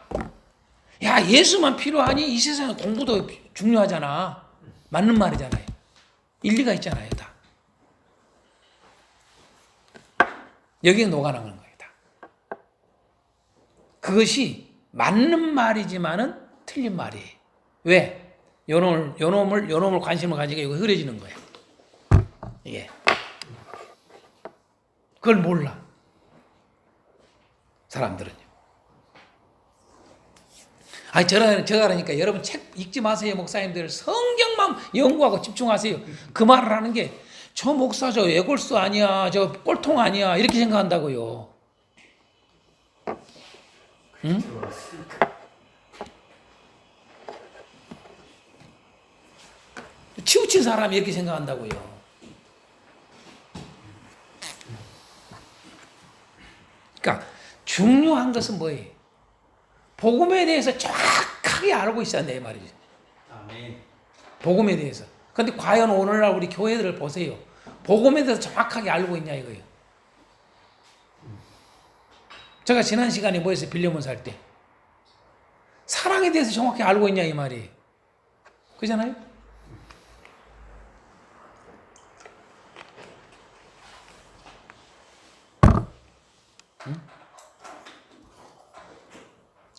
야, 예수만 필요하니? 이 세상에 공부도 중요하잖아. 맞는 말이잖아요. 일리가 있잖아요, 다. 여기에 녹아나가는 거예요, 다. 그것이 맞는 말이지만은 틀린 말이에요. 왜? 요놈을 관심을 가지고 이거 흐려지는 거야. 이게. 그걸 몰라. 사람들은요. 아니, 저가 그러니까 여러분 책 읽지 마세요, 목사님들. 성경만 연구하고 집중하세요. 그 말을 하는 게, 저 목사 저 애골수 아니야, 저 꼴통 아니야, 이렇게 생각한다고요. 응? 치우친 사람이 이렇게 생각한다고요. 그러니까 중요한 것은 뭐예요? 복음에 대해서 정확하게 알고 있어야 돼 말이죠. 아멘. 복음에 대해서. 근데 과연 오늘날 우리 교회들을 보세요. 복음에 대해서 정확하게 알고 있냐 이거예요. 제가 지난 시간에 뭐였어요? 빌레몬서 할 때. 사랑에 대해서 정확히 알고 있냐 이 말이에요. 그잖아요?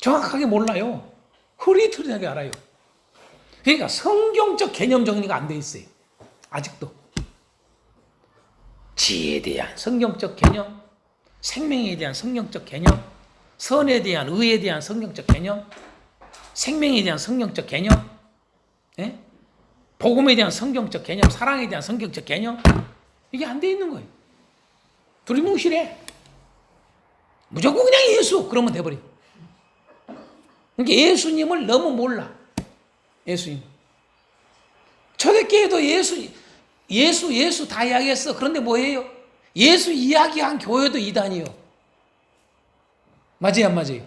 정확하게 몰라요. 흐릿흐릿하게 알아요. 그러니까 성경적 개념 정리가 안 돼 있어요. 아직도. 지혜에 대한 성경적 개념, 생명에 대한 성경적 개념, 선에 대한 의에 대한 성경적 개념, 생명에 대한 성경적 개념, 예? 복음에 대한 성경적 개념, 사랑에 대한 성경적 개념, 이게 안 돼 있는 거예요. 두리뭉실해. 무조건 그냥 예수 그러면 돼버려. 그러니까 예수님을 너무 몰라. 예수님. 초대교회도 예수 다 이야기했어. 그런데 뭐예요? 예수 이야기한 교회도 이단이요. 맞아요, 안 맞아요?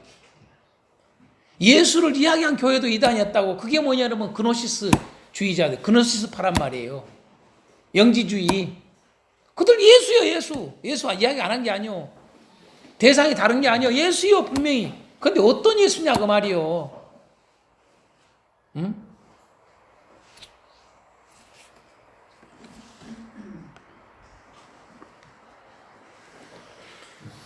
예수를 이야기한 교회도 이단이었다고. 그게 뭐냐면 그노시스주의자들, 그노시스파란 말이에요. 영지주의. 그들 예수요, 예수. 예수 이야기 안 한 게 아니요. 대상이 다른 게 아니요. 예수요, 분명히. 근데 어떤 예수냐 그 말이요. 응?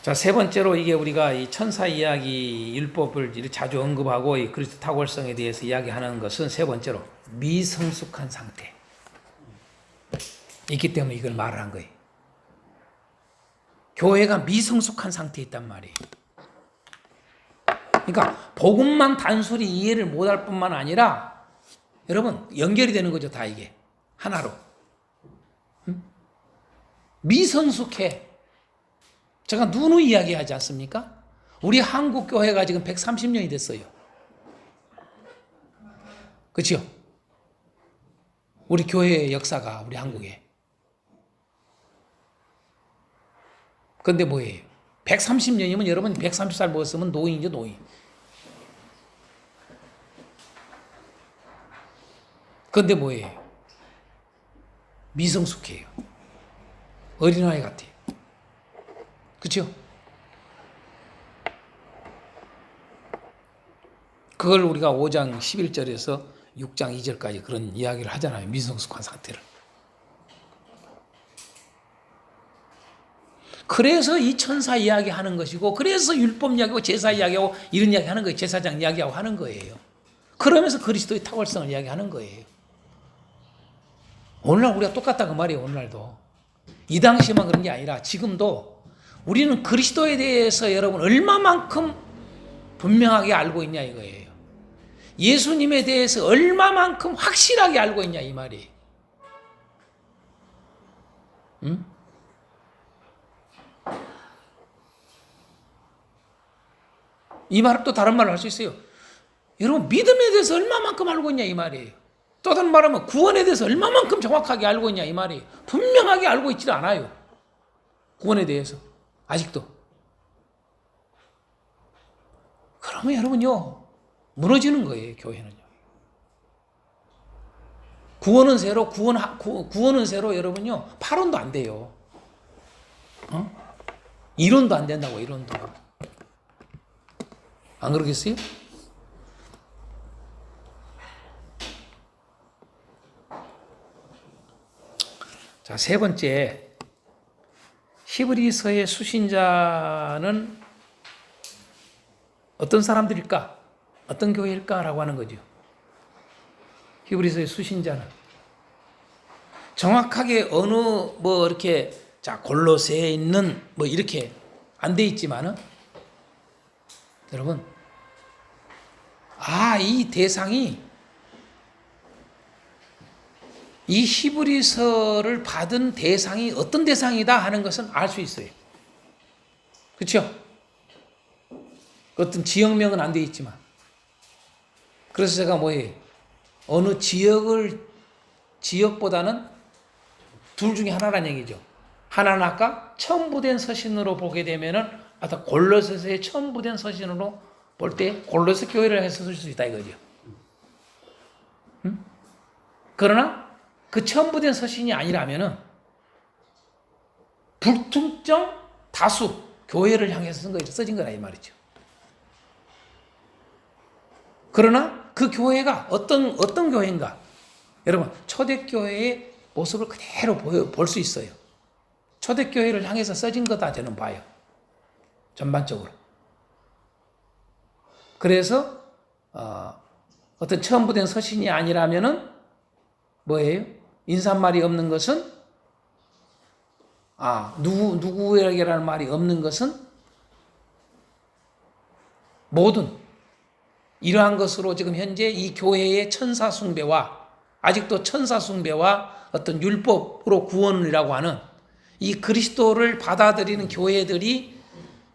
자, 세 번째로 이게 우리가 이 천사 이야기 율법을 자주 언급하고 이 그리스도 탁월성에 대해서 이야기하는 것은 세 번째로 미성숙한 상태. 있기 때문에 이걸 말을 한 거예요. 교회가 미성숙한 상태에 있단 말이에요. 그러니까 복음만 단순히 이해를 못할 뿐만 아니라 여러분 연결이 되는 거죠. 다 이게 하나로. 미성숙해. 제가 누누이 이야기하지 않습니까? 우리 한국 교회가 지금 130년이 됐어요. 그렇죠? 우리 교회의 역사가 우리 한국에. 그런데 뭐예요? 130년이면 여러분 130살 먹었으면 노인이죠, 노인. 그런데 뭐예요? 미성숙해요. 어린아이 같아요. 그렇죠? 그걸 우리가 5장 11절에서 6장 2절까지 그런 이야기를 하잖아요. 미성숙한 상태를. 그래서 이 천사 이야기하는 것이고, 그래서 율법 이야기하고 제사 이야기하고 이런 이야기 하는 거예요. 제사장 이야기하고 하는 거예요. 그러면서 그리스도의 탁월성을 이야기하는 거예요. 오늘날 우리가 똑같다 그 말이에요. 오늘날도. 이 당시에만 그런 게 아니라 지금도 우리는 그리스도에 대해서 여러분 얼마만큼 분명하게 알고 있냐 이거예요. 예수님에 대해서 얼마만큼 확실하게 알고 있냐 이 말이에요. 응? 이 말은 또 다른 말을 할 수 있어요. 여러분 믿음에 대해서 얼마만큼 알고 있냐 이 말이에요. 또 다른 말하면 구원에 대해서 얼마만큼 정확하게 알고 있냐 이 말이에요. 분명하게 알고 있지 않아요. 구원에 대해서 아직도. 그러면 여러분요 무너지는 거예요. 교회는요. 구원은 새로 여러분요 8원도 안 돼요. 1원도 안 된다고. 1원도 안 그러겠어요? 자, 세 번째, 히브리서의 수신자는 어떤 사람들일까? 어떤 교회일까라고 하는 거죠. 히브리서의 수신자는. 정확하게 어느 뭐 이렇게 자 골로새에 있는 뭐 이렇게 안 돼 있지만은 여러분 이 대상이 이 히브리서를 받은 대상이 어떤 대상이다 하는 것은 알 수 있어요. 그렇죠? 어떤 지역명은 안 돼 있지만 그래서 제가 뭐예요? 어느 지역보다는 둘 중에 하나란 얘기죠. 하나는 아까 첨부된 서신으로 보게 되면은 골로새서의 첨부된 서신으로 볼 때 골로새 교회를 해서 쓸 수 있다 이거죠. 그러나 그 첨부된 서신이 아니라면은 불특정 다수 교회를 향해서 써진 거라 이 말이죠. 그러나 그 교회가 어떤 교회인가? 여러분 초대교회의 모습을 그대로 볼 수 있어요. 초대교회를 향해서 써진 거다 저는 봐요. 전반적으로. 그래서 어떤 첨부된 서신이 아니라면은 뭐예요? 인사말이 없는 것은 누구에게라는 말이 없는 것은 모든 이러한 것으로 지금 현재 이 교회의 천사 숭배와 아직도 천사 숭배와 어떤 율법으로 구원이라고 하는 이 그리스도를 받아들이는 교회들이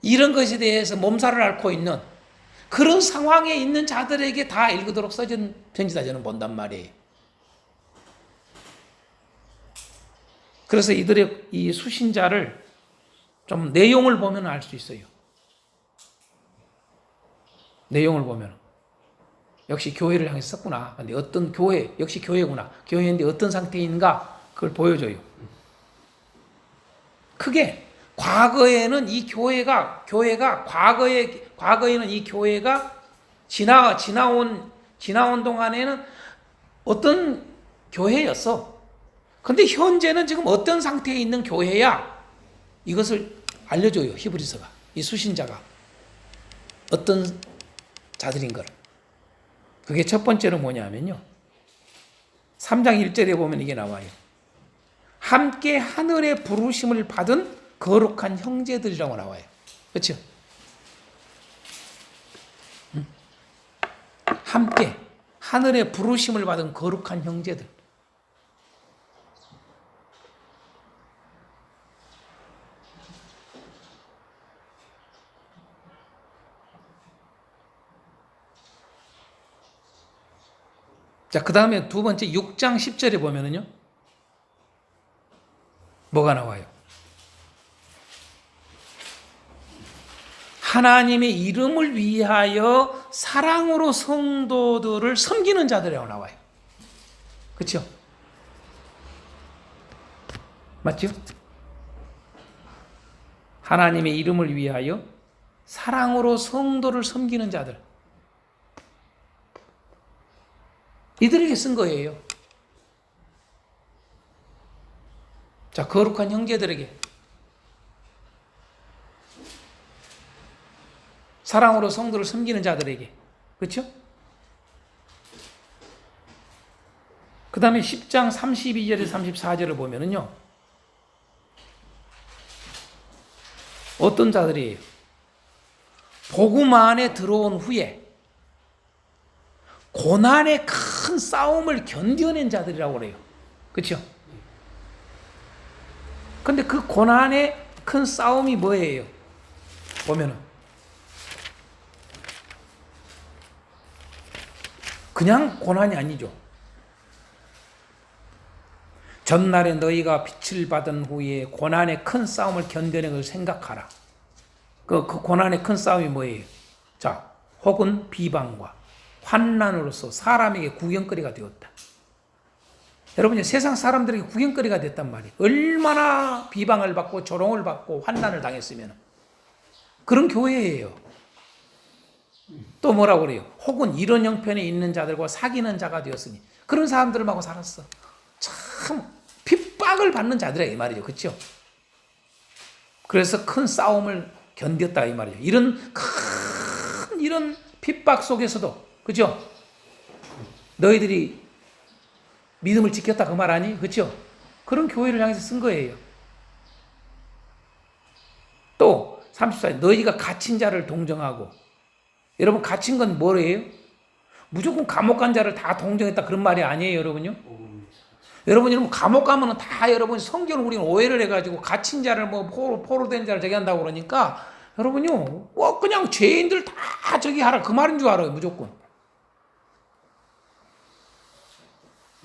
이런 것에 대해서 몸살을 앓고 있는 그런 상황에 있는 자들에게 다 읽도록 써진 편지다 저는 본단 말이에요. 그래서 이들의 이 수신자를 좀 내용을 보면 알 수 있어요. 내용을 보면 역시 교회를 향해서 썼구나. 근데 어떤 교회, 역시 교회구나. 교회인데 어떤 상태인가 그걸 보여줘요. 크게 과거에는 이 교회가 과거에는 이 교회가 지나온 동안에는 어떤 교회였어. 근데 현재는 지금 어떤 상태에 있는 교회야? 이것을 알려줘요. 히브리서가. 이 수신자가. 어떤 자들인 걸. 그게 첫 번째로 뭐냐면요. 3장 1절에 보면 이게 나와요. 함께 하늘의 부르심을 받은 거룩한 형제들이라고 나와요. 그렇죠? 함께 하늘의 부르심을 받은 거룩한 형제들. 자, 그 다음에 두 번째 6장 10절에 보면은요. 뭐가 나와요? 하나님의 이름을 위하여 사랑으로 성도들을 섬기는 자들이라고 나와요. 그렇죠? 맞죠? 하나님의 이름을 위하여 사랑으로 성도를 섬기는 자들. 이들에게 쓴 거예요. 자, 거룩한 형제들에게 사랑으로 성도를 섬기는 자들에게. 그렇죠? 그 다음에 10장 32절에 34절을 보면은요. 어떤 자들이에요? 복음 안에 들어온 후에 고난의 큰 싸움을 견뎌낸 자들이라고 그래요. 그렇죠? 근데 그 고난의 큰 싸움이 뭐예요? 보면은 그냥 고난이 아니죠. 전날에 너희가 빛을 받은 후에 고난의 큰 싸움을 견뎌낸 걸 생각하라. 그 고난의 큰 싸움이 뭐예요? 자, 혹은 비방과 환난으로서 사람에게 구경거리가 되었다. 여러분, 세상 사람들에게 구경거리가 됐단 말이에요. 얼마나 비방을 받고 조롱을 받고 환난을 당했으면. 그런 교회예요. 또 뭐라고 그래요? 혹은 이런 형편에 있는 자들과 사귀는 자가 되었으니. 그런 사람들하고 살았어. 참 핍박을 받는 자들이야 이 말이죠. 그렇죠? 그래서 큰 싸움을 견뎠다 이 말이죠. 이런 핍박 속에서도 그죠? 너희들이 믿음을 지켰다 그 말 아니? 그렇죠? 그런 교회를 향해서 쓴 거예요. 또 34절 너희가 갇힌 자를 동정하고 여러분 갇힌 건 뭐예요? 무조건 감옥 간 자를 다 동정했다 그런 말이 아니에요 여러분요. 여러분 감옥 가면은 다 여러분 성경을 우리는 오해를 해가지고 갇힌 자를 뭐 포로된 자를 저기 한다고 그러니까 여러분요 그냥 죄인들 다 저기 하라 그 말인 줄 알아요 무조건.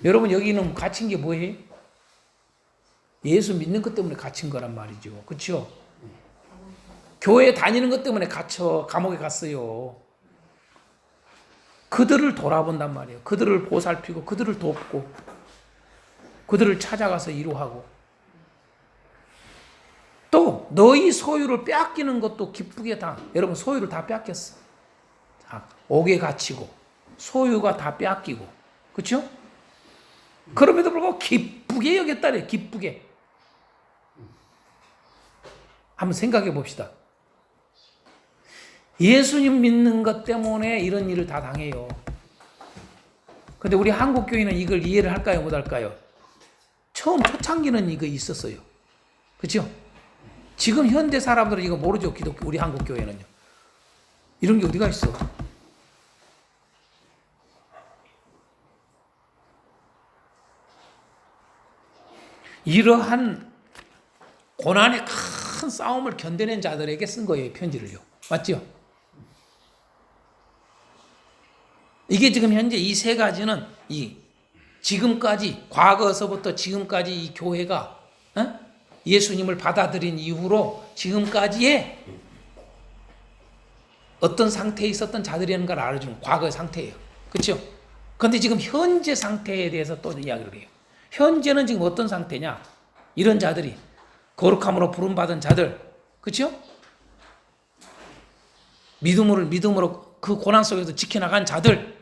여러분 여기는 갇힌 게 뭐예요? 예수 믿는 것 때문에 갇힌 거란 말이죠. 그렇죠? 교회 다니는 것 때문에 감옥에 갔어요. 그들을 돌아본단 말이에요. 그들을 보살피고 그들을 돕고 그들을 찾아가서 위로하고 또 너희 소유를 빼앗기는 것도 기쁘게 다 여러분 소유를 다 빼앗겼어. 옥에 갇히고 소유가 다 빼앗기고 그렇죠? 그럼에도 불구하고 기쁘게 여겼다래. 기쁘게. 한번 생각해 봅시다. 예수님 믿는 것 때문에 이런 일을 다 당해요. 근데 우리 한국 교회는 이걸 이해를 할까요? 못 할까요? 처음 초창기는 이거 있었어요. 그렇죠? 지금 현대 사람들은 이거 모르죠. 기독교 우리 한국 교회는요. 이런 게 어디가 있어? 이러한 고난의 큰 싸움을 견뎌낸 자들에게 쓴 거예요. 편지를요. 맞죠? 이게 지금 현재 이 세 가지는 지금까지 과거서부터 지금까지 이 교회가 예수님을 받아들인 이후로 지금까지의 어떤 상태에 있었던 자들이라는 걸 알아주는 과거의 상태예요. 그렇죠? 그런데 지금 현재 상태에 대해서 또 이야기를 해요. 현재는 지금 어떤 상태냐? 이런 자들이 거룩함으로 부름받은 자들, 그렇죠? 믿음으로 그 고난 속에서 지켜나간 자들,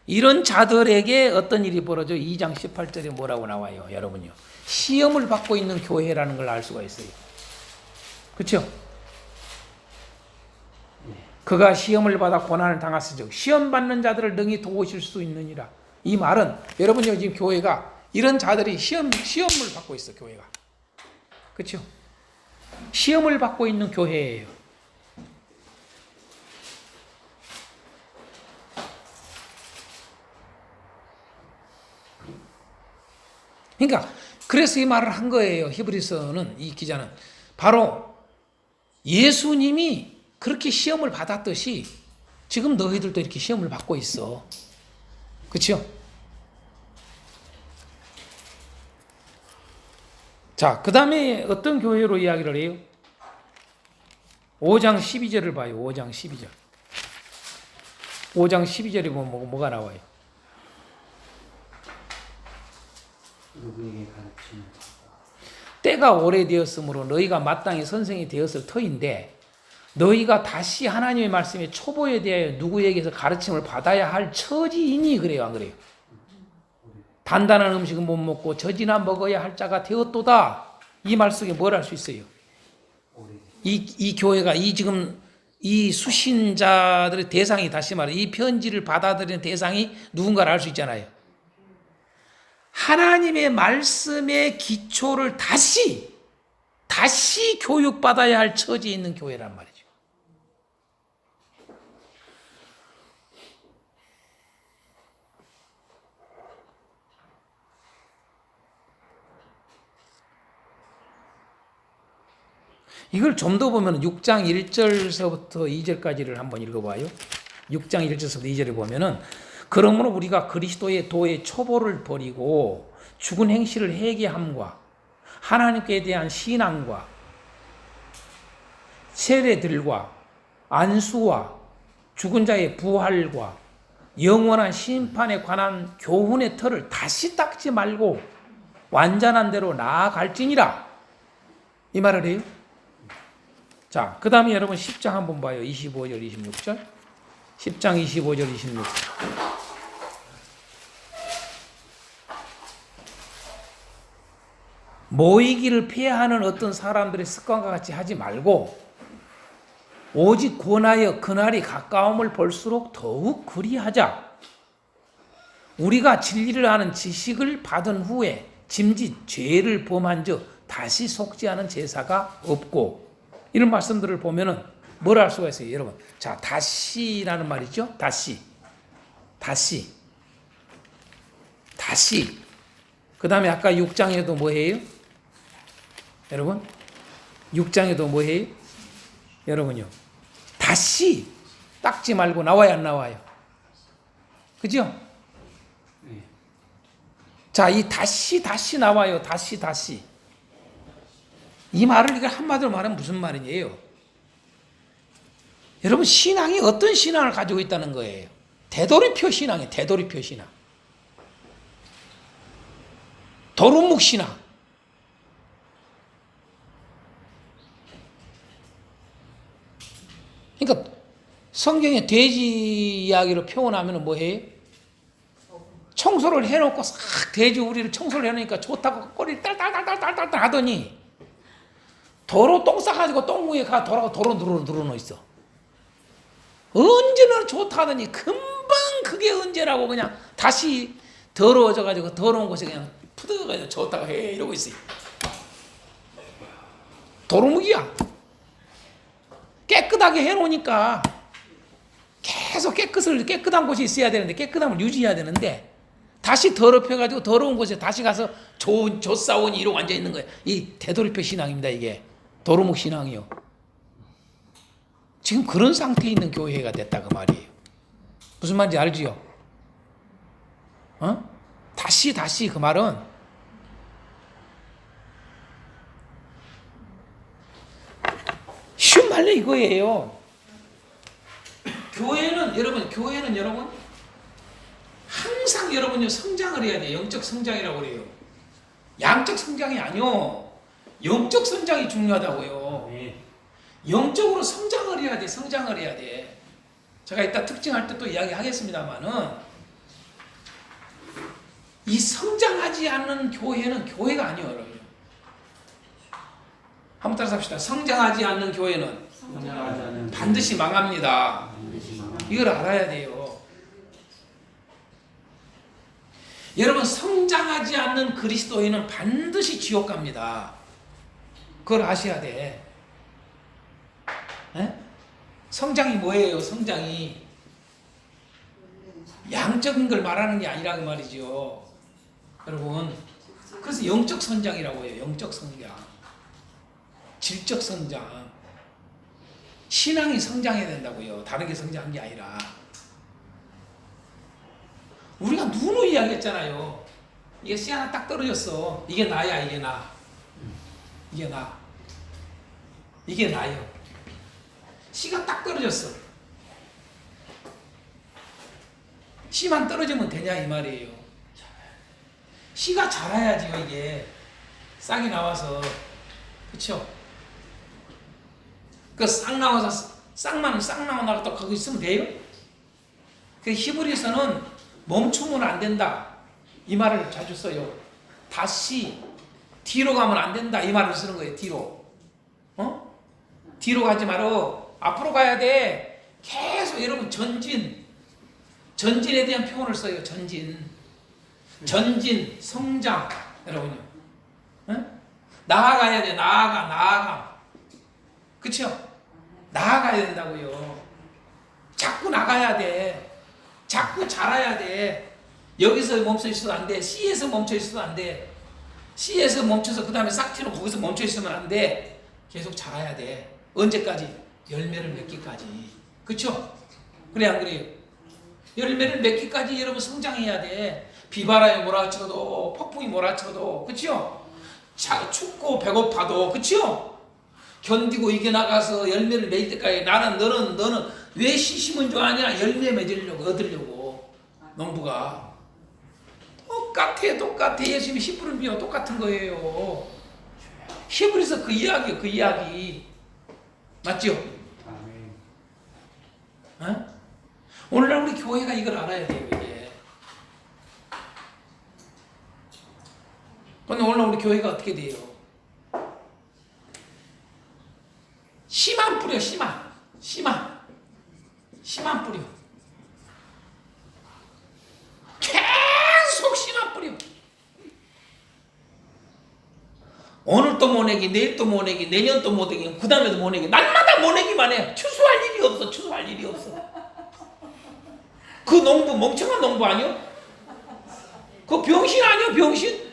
이런 자들에게 어떤 일이 벌어져? 2장 18절에 뭐라고 나와요, 여러분요? 시험을 받고 있는 교회라는 걸 알 수가 있어요. 그렇죠? 그가 시험을 받아 고난을 당하시죠. 시험 받는 자들을 능히 도우실 수 있느니라. 이 말은 여러분요 지금 교회가 이런 자들이 시험을 받고 있어 교회가. 그렇죠? 시험을 받고 있는 교회예요. 그러니까 그래서 이 말을 한 거예요. 히브리서는 이 기자는 바로 예수님이 그렇게 시험을 받았듯이 지금 너희들도 이렇게 시험을 받고 있어. 그렇죠? 자, 그 다음에 어떤 교회로 이야기를 해요? 5장 12절을 봐요. 5장 12절. 5장 12절에 보면 뭐가 나와요? 누구에게 가르치는 때가 오래되었으므로 너희가 마땅히 선생이 되었을 터인데 너희가 다시 하나님의 말씀의 초보에 대하여 누구에게서 가르침을 받아야 할 처지이니 그래요, 안 그래요? 단단한 음식은 못 먹고 젖이나 먹어야 할 자가 되었도다. 이 말 속에 뭘 할 수 있어요? 이 교회가 지금 이 수신자들의 대상이 다시 말해 이 편지를 받아들이는 대상이 누군가를 알 수 있잖아요. 하나님의 말씀의 기초를 다시 교육받아야 할 처지에 있는 교회란 말이죠. 이걸 좀 더 보면 6장 1절서부터 2절까지를 한번 읽어봐요. 6장 1절서부터 2절에 보면은 그러므로 우리가 그리스도의 도의 초보를 버리고 죽은 행실을 회개함과 하나님께 대한 신앙과 세례들과 안수와 죽은 자의 부활과 영원한 심판에 관한 교훈의 틀을 다시 닦지 말고 완전한 대로 나아갈지니라. 이 말을 해요. 자, 그 다음에 여러분 10장 한번 봐요. 25절, 26절. 10장 25절, 26절. 모이기를 피하는 어떤 사람들의 습관과 같이 하지 말고 오직 권하여 그날이 가까움을 볼수록 더욱 그리하자. 우리가 진리를 아는 지식을 받은 후에 짐짓 죄를 범한 즉 다시 속지 않은 제사가 없고, 이런 말씀들을 보면은 뭘 알 수가 있어요, 여러분. 자, 다시라는 말이죠. 다시. 그 다음에 아까 6장에도 뭐 해요? 여러분, 6장에도 뭐 해요? 여러분요, 다시 닦지 말고 나와요, 안 나와요? 그죠? 네. 자, 이 다시 나와요. 다시. 이 말을 이거 한마디로 말하면 무슨 말이에요? 여러분, 신앙이 어떤 신앙을 가지고 있다는 거예요? 되돌이표 신앙이에요. 되돌이표 신앙. 도루묵 신앙. 그러니까 성경에 돼지 이야기로 표현하면 뭐해요? 청소를 해놓고 싹 돼지 우리를 청소를 해놓으니까 좋다고 꼬리를 딸딸딸딸딸 하더니 도로 똥 싸가지고 똥 위에 가 도로 누르는 있어. 언제나 좋다 하더니 금방 그게 언제라고 그냥 다시 더러워져가지고 더러운 곳에 그냥 푸드가지고 좋다고 해 이러고 있어요. 도루묵이야. 깨끗하게 해놓으니까 계속 깨끗한 곳이 있어야 되는데, 깨끗함을 유지해야 되는데, 다시 더럽혀가지고 더러운 곳에 다시 가서 조싸우니 이러고 앉아있는 거예요. 이 되돌이표 신앙입니다, 이게. 도루묵 신앙이요. 지금 그런 상태에 있는 교회가 됐다, 그 말이에요. 무슨 말인지 알지요? 다시 그 말은 쉬운 말로 이거예요. 교회는 여러분 항상 여러분요 성장을 해야 돼요. 영적 성장이라고 그래요. 양적 성장이 아니요. 영적 성장이 중요하다고요. 네. 영적으로 성장을 해야 돼. 제가 이따 특징할 때 또 이야기하겠습니다만은, 이 성장하지 않는 교회는 교회가 아니에요, 여러분. 한번 따라서 합시다. 성장하지 않는 교회는 성장하지 않는 반드시 망합니다. 이걸 알아야 돼요. 여러분, 성장하지 않는 그리스도인은 반드시 지옥 갑니다. 그걸 아셔야 돼. 에? 성장이 뭐예요? 성장이 양적인 걸 말하는 게 아니라 그 말이죠, 여러분. 그래서 영적 성장이라고 해요. 영적 성장, 질적 성장. 신앙이 성장해야 된다고요. 다른 게 성장한 게 아니라. 우리가 누누이 이야기했잖아요. 이게 씨 하나 딱 떨어졌어. 이게 나야, 이게 나. 이게 나요. 씨가 딱 떨어졌어. 씨만 떨어지면 되냐 이 말이에요. 씨가 자라야지요. 이게 싹이 나와서, 그렇죠? 그 싹 나와서 싹만 싹 나오다가 또 거기 있으면 돼요? 그 히브리서는 멈추면 안 된다 이 말을 자주 써요. 다시 뒤로 가면 안 된다 이 말을 쓰는 거예요. 뒤로 가지 말고 앞으로 가야 돼. 계속 여러분 전진에 대한 표현을 써요. 전진, 성장. 여러분요, 나아가야 돼. 나아가. 그쵸? 나아가야 된다고요. 자꾸 나가야 돼. 자꾸 자라야 돼. 여기서 멈춰 있어도 안 돼. C에서 멈춰 있어도 안 돼. C에서 멈춰서 그 다음에 싹 튀고 거기서 멈춰 있으면 안 돼. 계속 자라야 돼. 언제까지? 열매를 맺기까지. 그쵸? 그래 안 그래요? 열매를 맺기까지 여러분 성장해야 돼. 비바람이 몰아쳐도 폭풍이 몰아쳐도, 그쵸? 춥고 배고파도, 그쵸? 견디고 이겨나가서 열매를 맺을 때까지 너는 왜 씨 심은 줄 아냐? 열매 맺으려고, 얻으려고. 농부가 똑같아. 예수님이 씨 뿌린 비와 똑같은 거예요. 히브리서 그 이야기 맞죠? 오늘날 우리 교회가 이걸 알아야 돼요. 이게. 근데 오늘날 우리 교회가 어떻게 돼요? 씨만 뿌려. 씨만 뿌려. 모내기, 내일 또 모내기, 내년 또 모내기, 그 다음에도 모내기. 날마다 모내기만 해. 추수할 일이 없어. 추수할 일이 없어. 그 농부 멍청한 농부 아니요? 그 병신 아니요? 병신?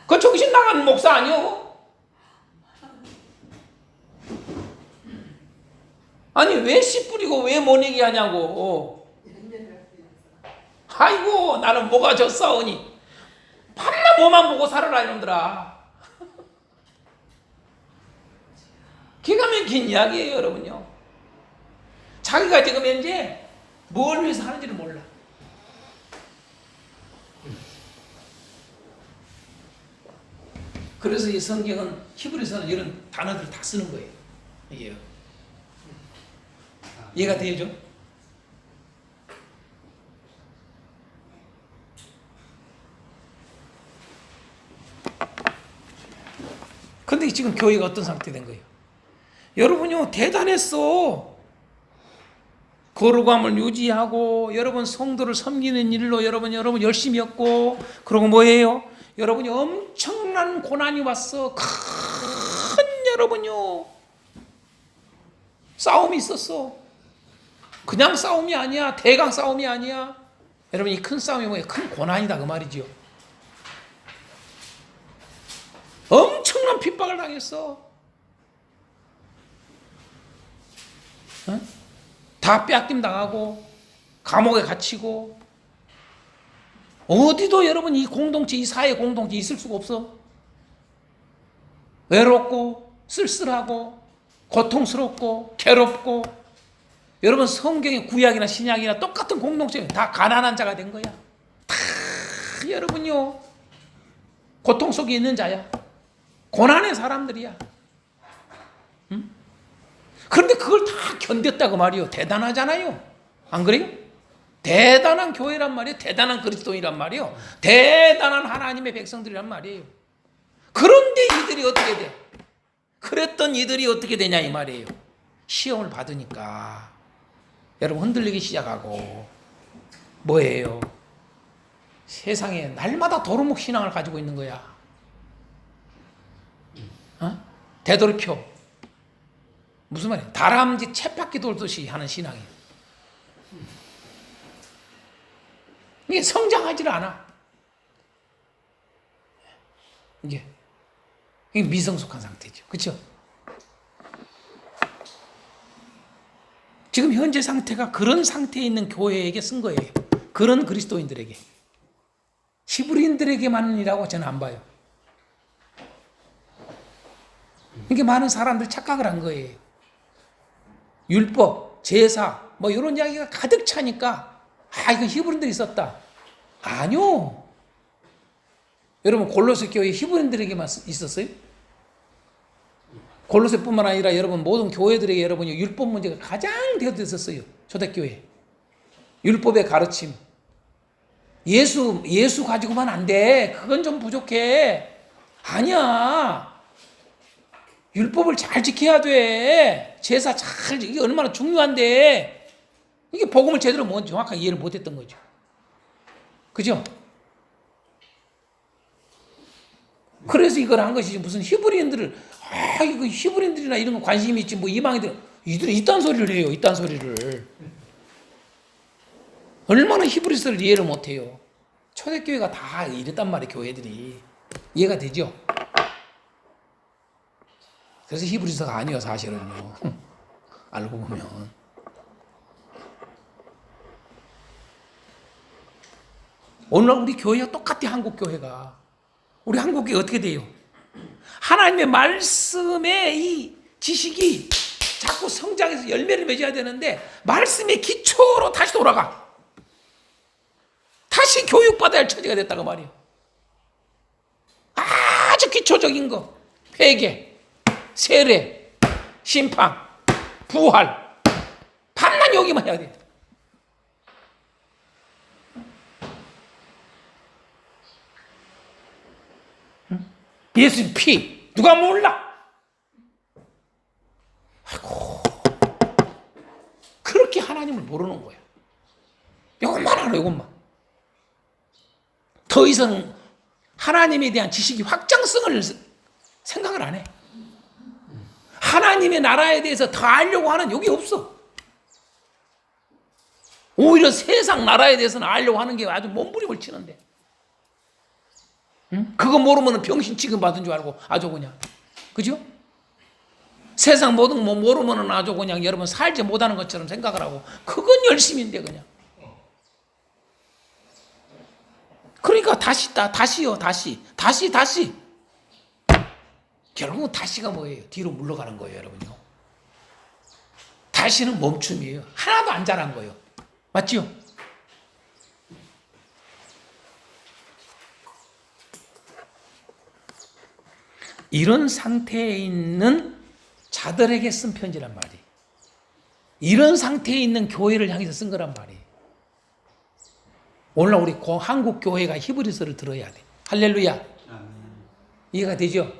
그 정신 나간 목사 아니요? 아니 왜 씨 뿌리고 왜 모내기 하냐고. 아이고 나는 뭐가 졌사오니. 밤낮 뭐만 보고 살아라 이놈들아. 기가 막힌 이야기예요 여러분요. 자기가 지금 현재 뭘 위해서 하는지를 몰라. 그래서 이 성경은 히브리서는 이런 단어들을 다 쓰는 거예요. 이게요. 이해가 되죠? 근데 지금 교회가 어떤 상태 된 거예요? 여러분요 대단했어. 거룩함을 유지하고 여러분 성도를 섬기는 일로 여러분 열심히 했고, 그리고 뭐예요? 여러분이 엄청난 고난이 왔어. 큰 여러분요 싸움이 있었어. 그냥 싸움이 아니야. 대강 싸움이 아니야. 여러분 이 큰 싸움이 뭐예요? 큰 고난이다 그 말이죠. 엄청난 핍박을 당했어. 어? 다 뺏김 당하고 감옥에 갇히고 어디도 여러분 이 공동체, 이 사회 공동체 있을 수가 없어. 외롭고 쓸쓸하고 고통스럽고 괴롭고. 여러분 성경의 구약이나 신약이나 똑같은 공동체, 다 가난한 자가 된 거야. 다 여러분요 고통 속에 있는 자야. 고난의 사람들이야. 응? 그런데 그걸 다 견뎠다고 말이요. 대단하잖아요. 안 그래요? 대단한 교회란 말이에요. 대단한 그리스도인이란 말이에요. 대단한 하나님의 백성들이란 말이에요. 그런데 이들이 어떻게 돼? 그랬던 이들이 어떻게 되냐 이 말이에요. 시험을 받으니까 여러분 흔들리기 시작하고 뭐예요? 세상에 날마다 도루묵 신앙을 가지고 있는 거야. 어? 되돌이켜. 무슨 말이야? 다람쥐 쳇바퀴 돌듯이 하는 신앙이에요. 이게 성장하지를 않아. 이게 미성숙한 상태죠. 그렇죠? 지금 현재 상태가 그런 상태에 있는 교회에게 쓴 거예요. 그런 그리스도인들에게. 히브리인들에게만이라고 저는 안 봐요. 이게 많은 사람들이 착각을 한 거예요. 율법, 제사, 뭐 이런 이야기가 가득 차니까 이거 히브리인들이 썼다. 아니요. 여러분 골로새 교회 히브리인들에게만 있었어요? 골로새뿐만 아니라 여러분 모든 교회들에게 여러분 율법 문제가 가장 대두됐었어요. 초대교회. 율법의 가르침. 예수 가지고만 안 돼. 그건 좀 부족해. 아니야. 율법을 잘 지켜야 돼. 제사 잘, 이게 얼마나 중요한데. 이게 복음을 제대로 정확하게 이해를 못했던 거죠. 그죠? 그래서 이걸 한 것이지. 무슨 히브리인들을 이거 히브리인들이나 이런 거 관심이 있지 뭐 이방인들 이들이 이딴 소리를 해요. 이딴 소리를. 얼마나 히브리서를 이해를 못해요. 초대교회가 다 이랬단 말이에요. 교회들이. 이해가 되죠? 그래서 히브리서가 아니에요. 사실은요. 알고 보면. 오늘 우리 교회가 똑같아. 한국교회가. 우리 한국교회 어떻게 돼요? 하나님의 말씀의 이 지식이 자꾸 성장해서 열매를 맺어야 되는데 말씀의 기초로 다시 돌아가. 다시 교육받아야 할 처지가 됐다고 말이에요. 아주 기초적인 거. 회개, 세례, 심판, 부활. 밤낮 여기만 해야 돼. 예수님 피 누가 몰라? 아이고, 그렇게 하나님을 모르는 거야. 이것만 알아. 이것만. 더 이상 하나님에 대한 지식이 확장성을 생각을 안 해. 하나님의 나라에 대해서 더 알려고 하는 욕이 없어. 오히려 세상 나라에 대해서는 알려고 하는 게 아주 몸부림을 치는데. 응? 그거 모르면 병신 취급받은 줄 알고 아주 그냥. 그죠? 세상 모든 뭐 모르면 아주 그냥 여러분 살지 못하는 것처럼 생각을 하고 그건 열심인데 그냥. 그러니까 다시요. 결국은 다시가 뭐예요? 뒤로 물러가는 거예요, 여러분요. 다시는 멈춤이에요. 하나도 안 자란 거예요. 맞죠? 이런 상태에 있는 자들에게 쓴 편지란 말이에요. 이런 상태에 있는 교회를 향해서 쓴 거란 말이에요. 오늘 우리 한국 교회가 히브리서를 들어야 돼. 할렐루야. 아멘. 이해가 되죠?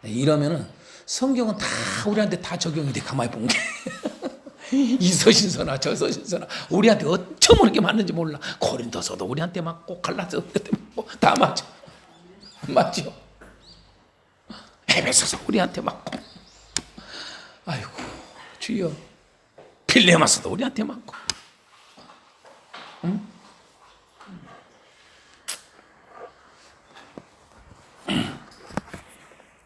이러면은 성경은 다 우리한테 다 적용이 돼. 가만히 본 게. 이 서신서나 저 서신서나 우리한테 어쩜 그렇게 맞는지 몰라. 고린도서도 우리한테 맞고 갈라서 우리한테 맞고 다 맞아. 맞죠? 에베소서 우리한테 맞고. 아이고 주여. 빌레마서도 우리한테 맞고. 응?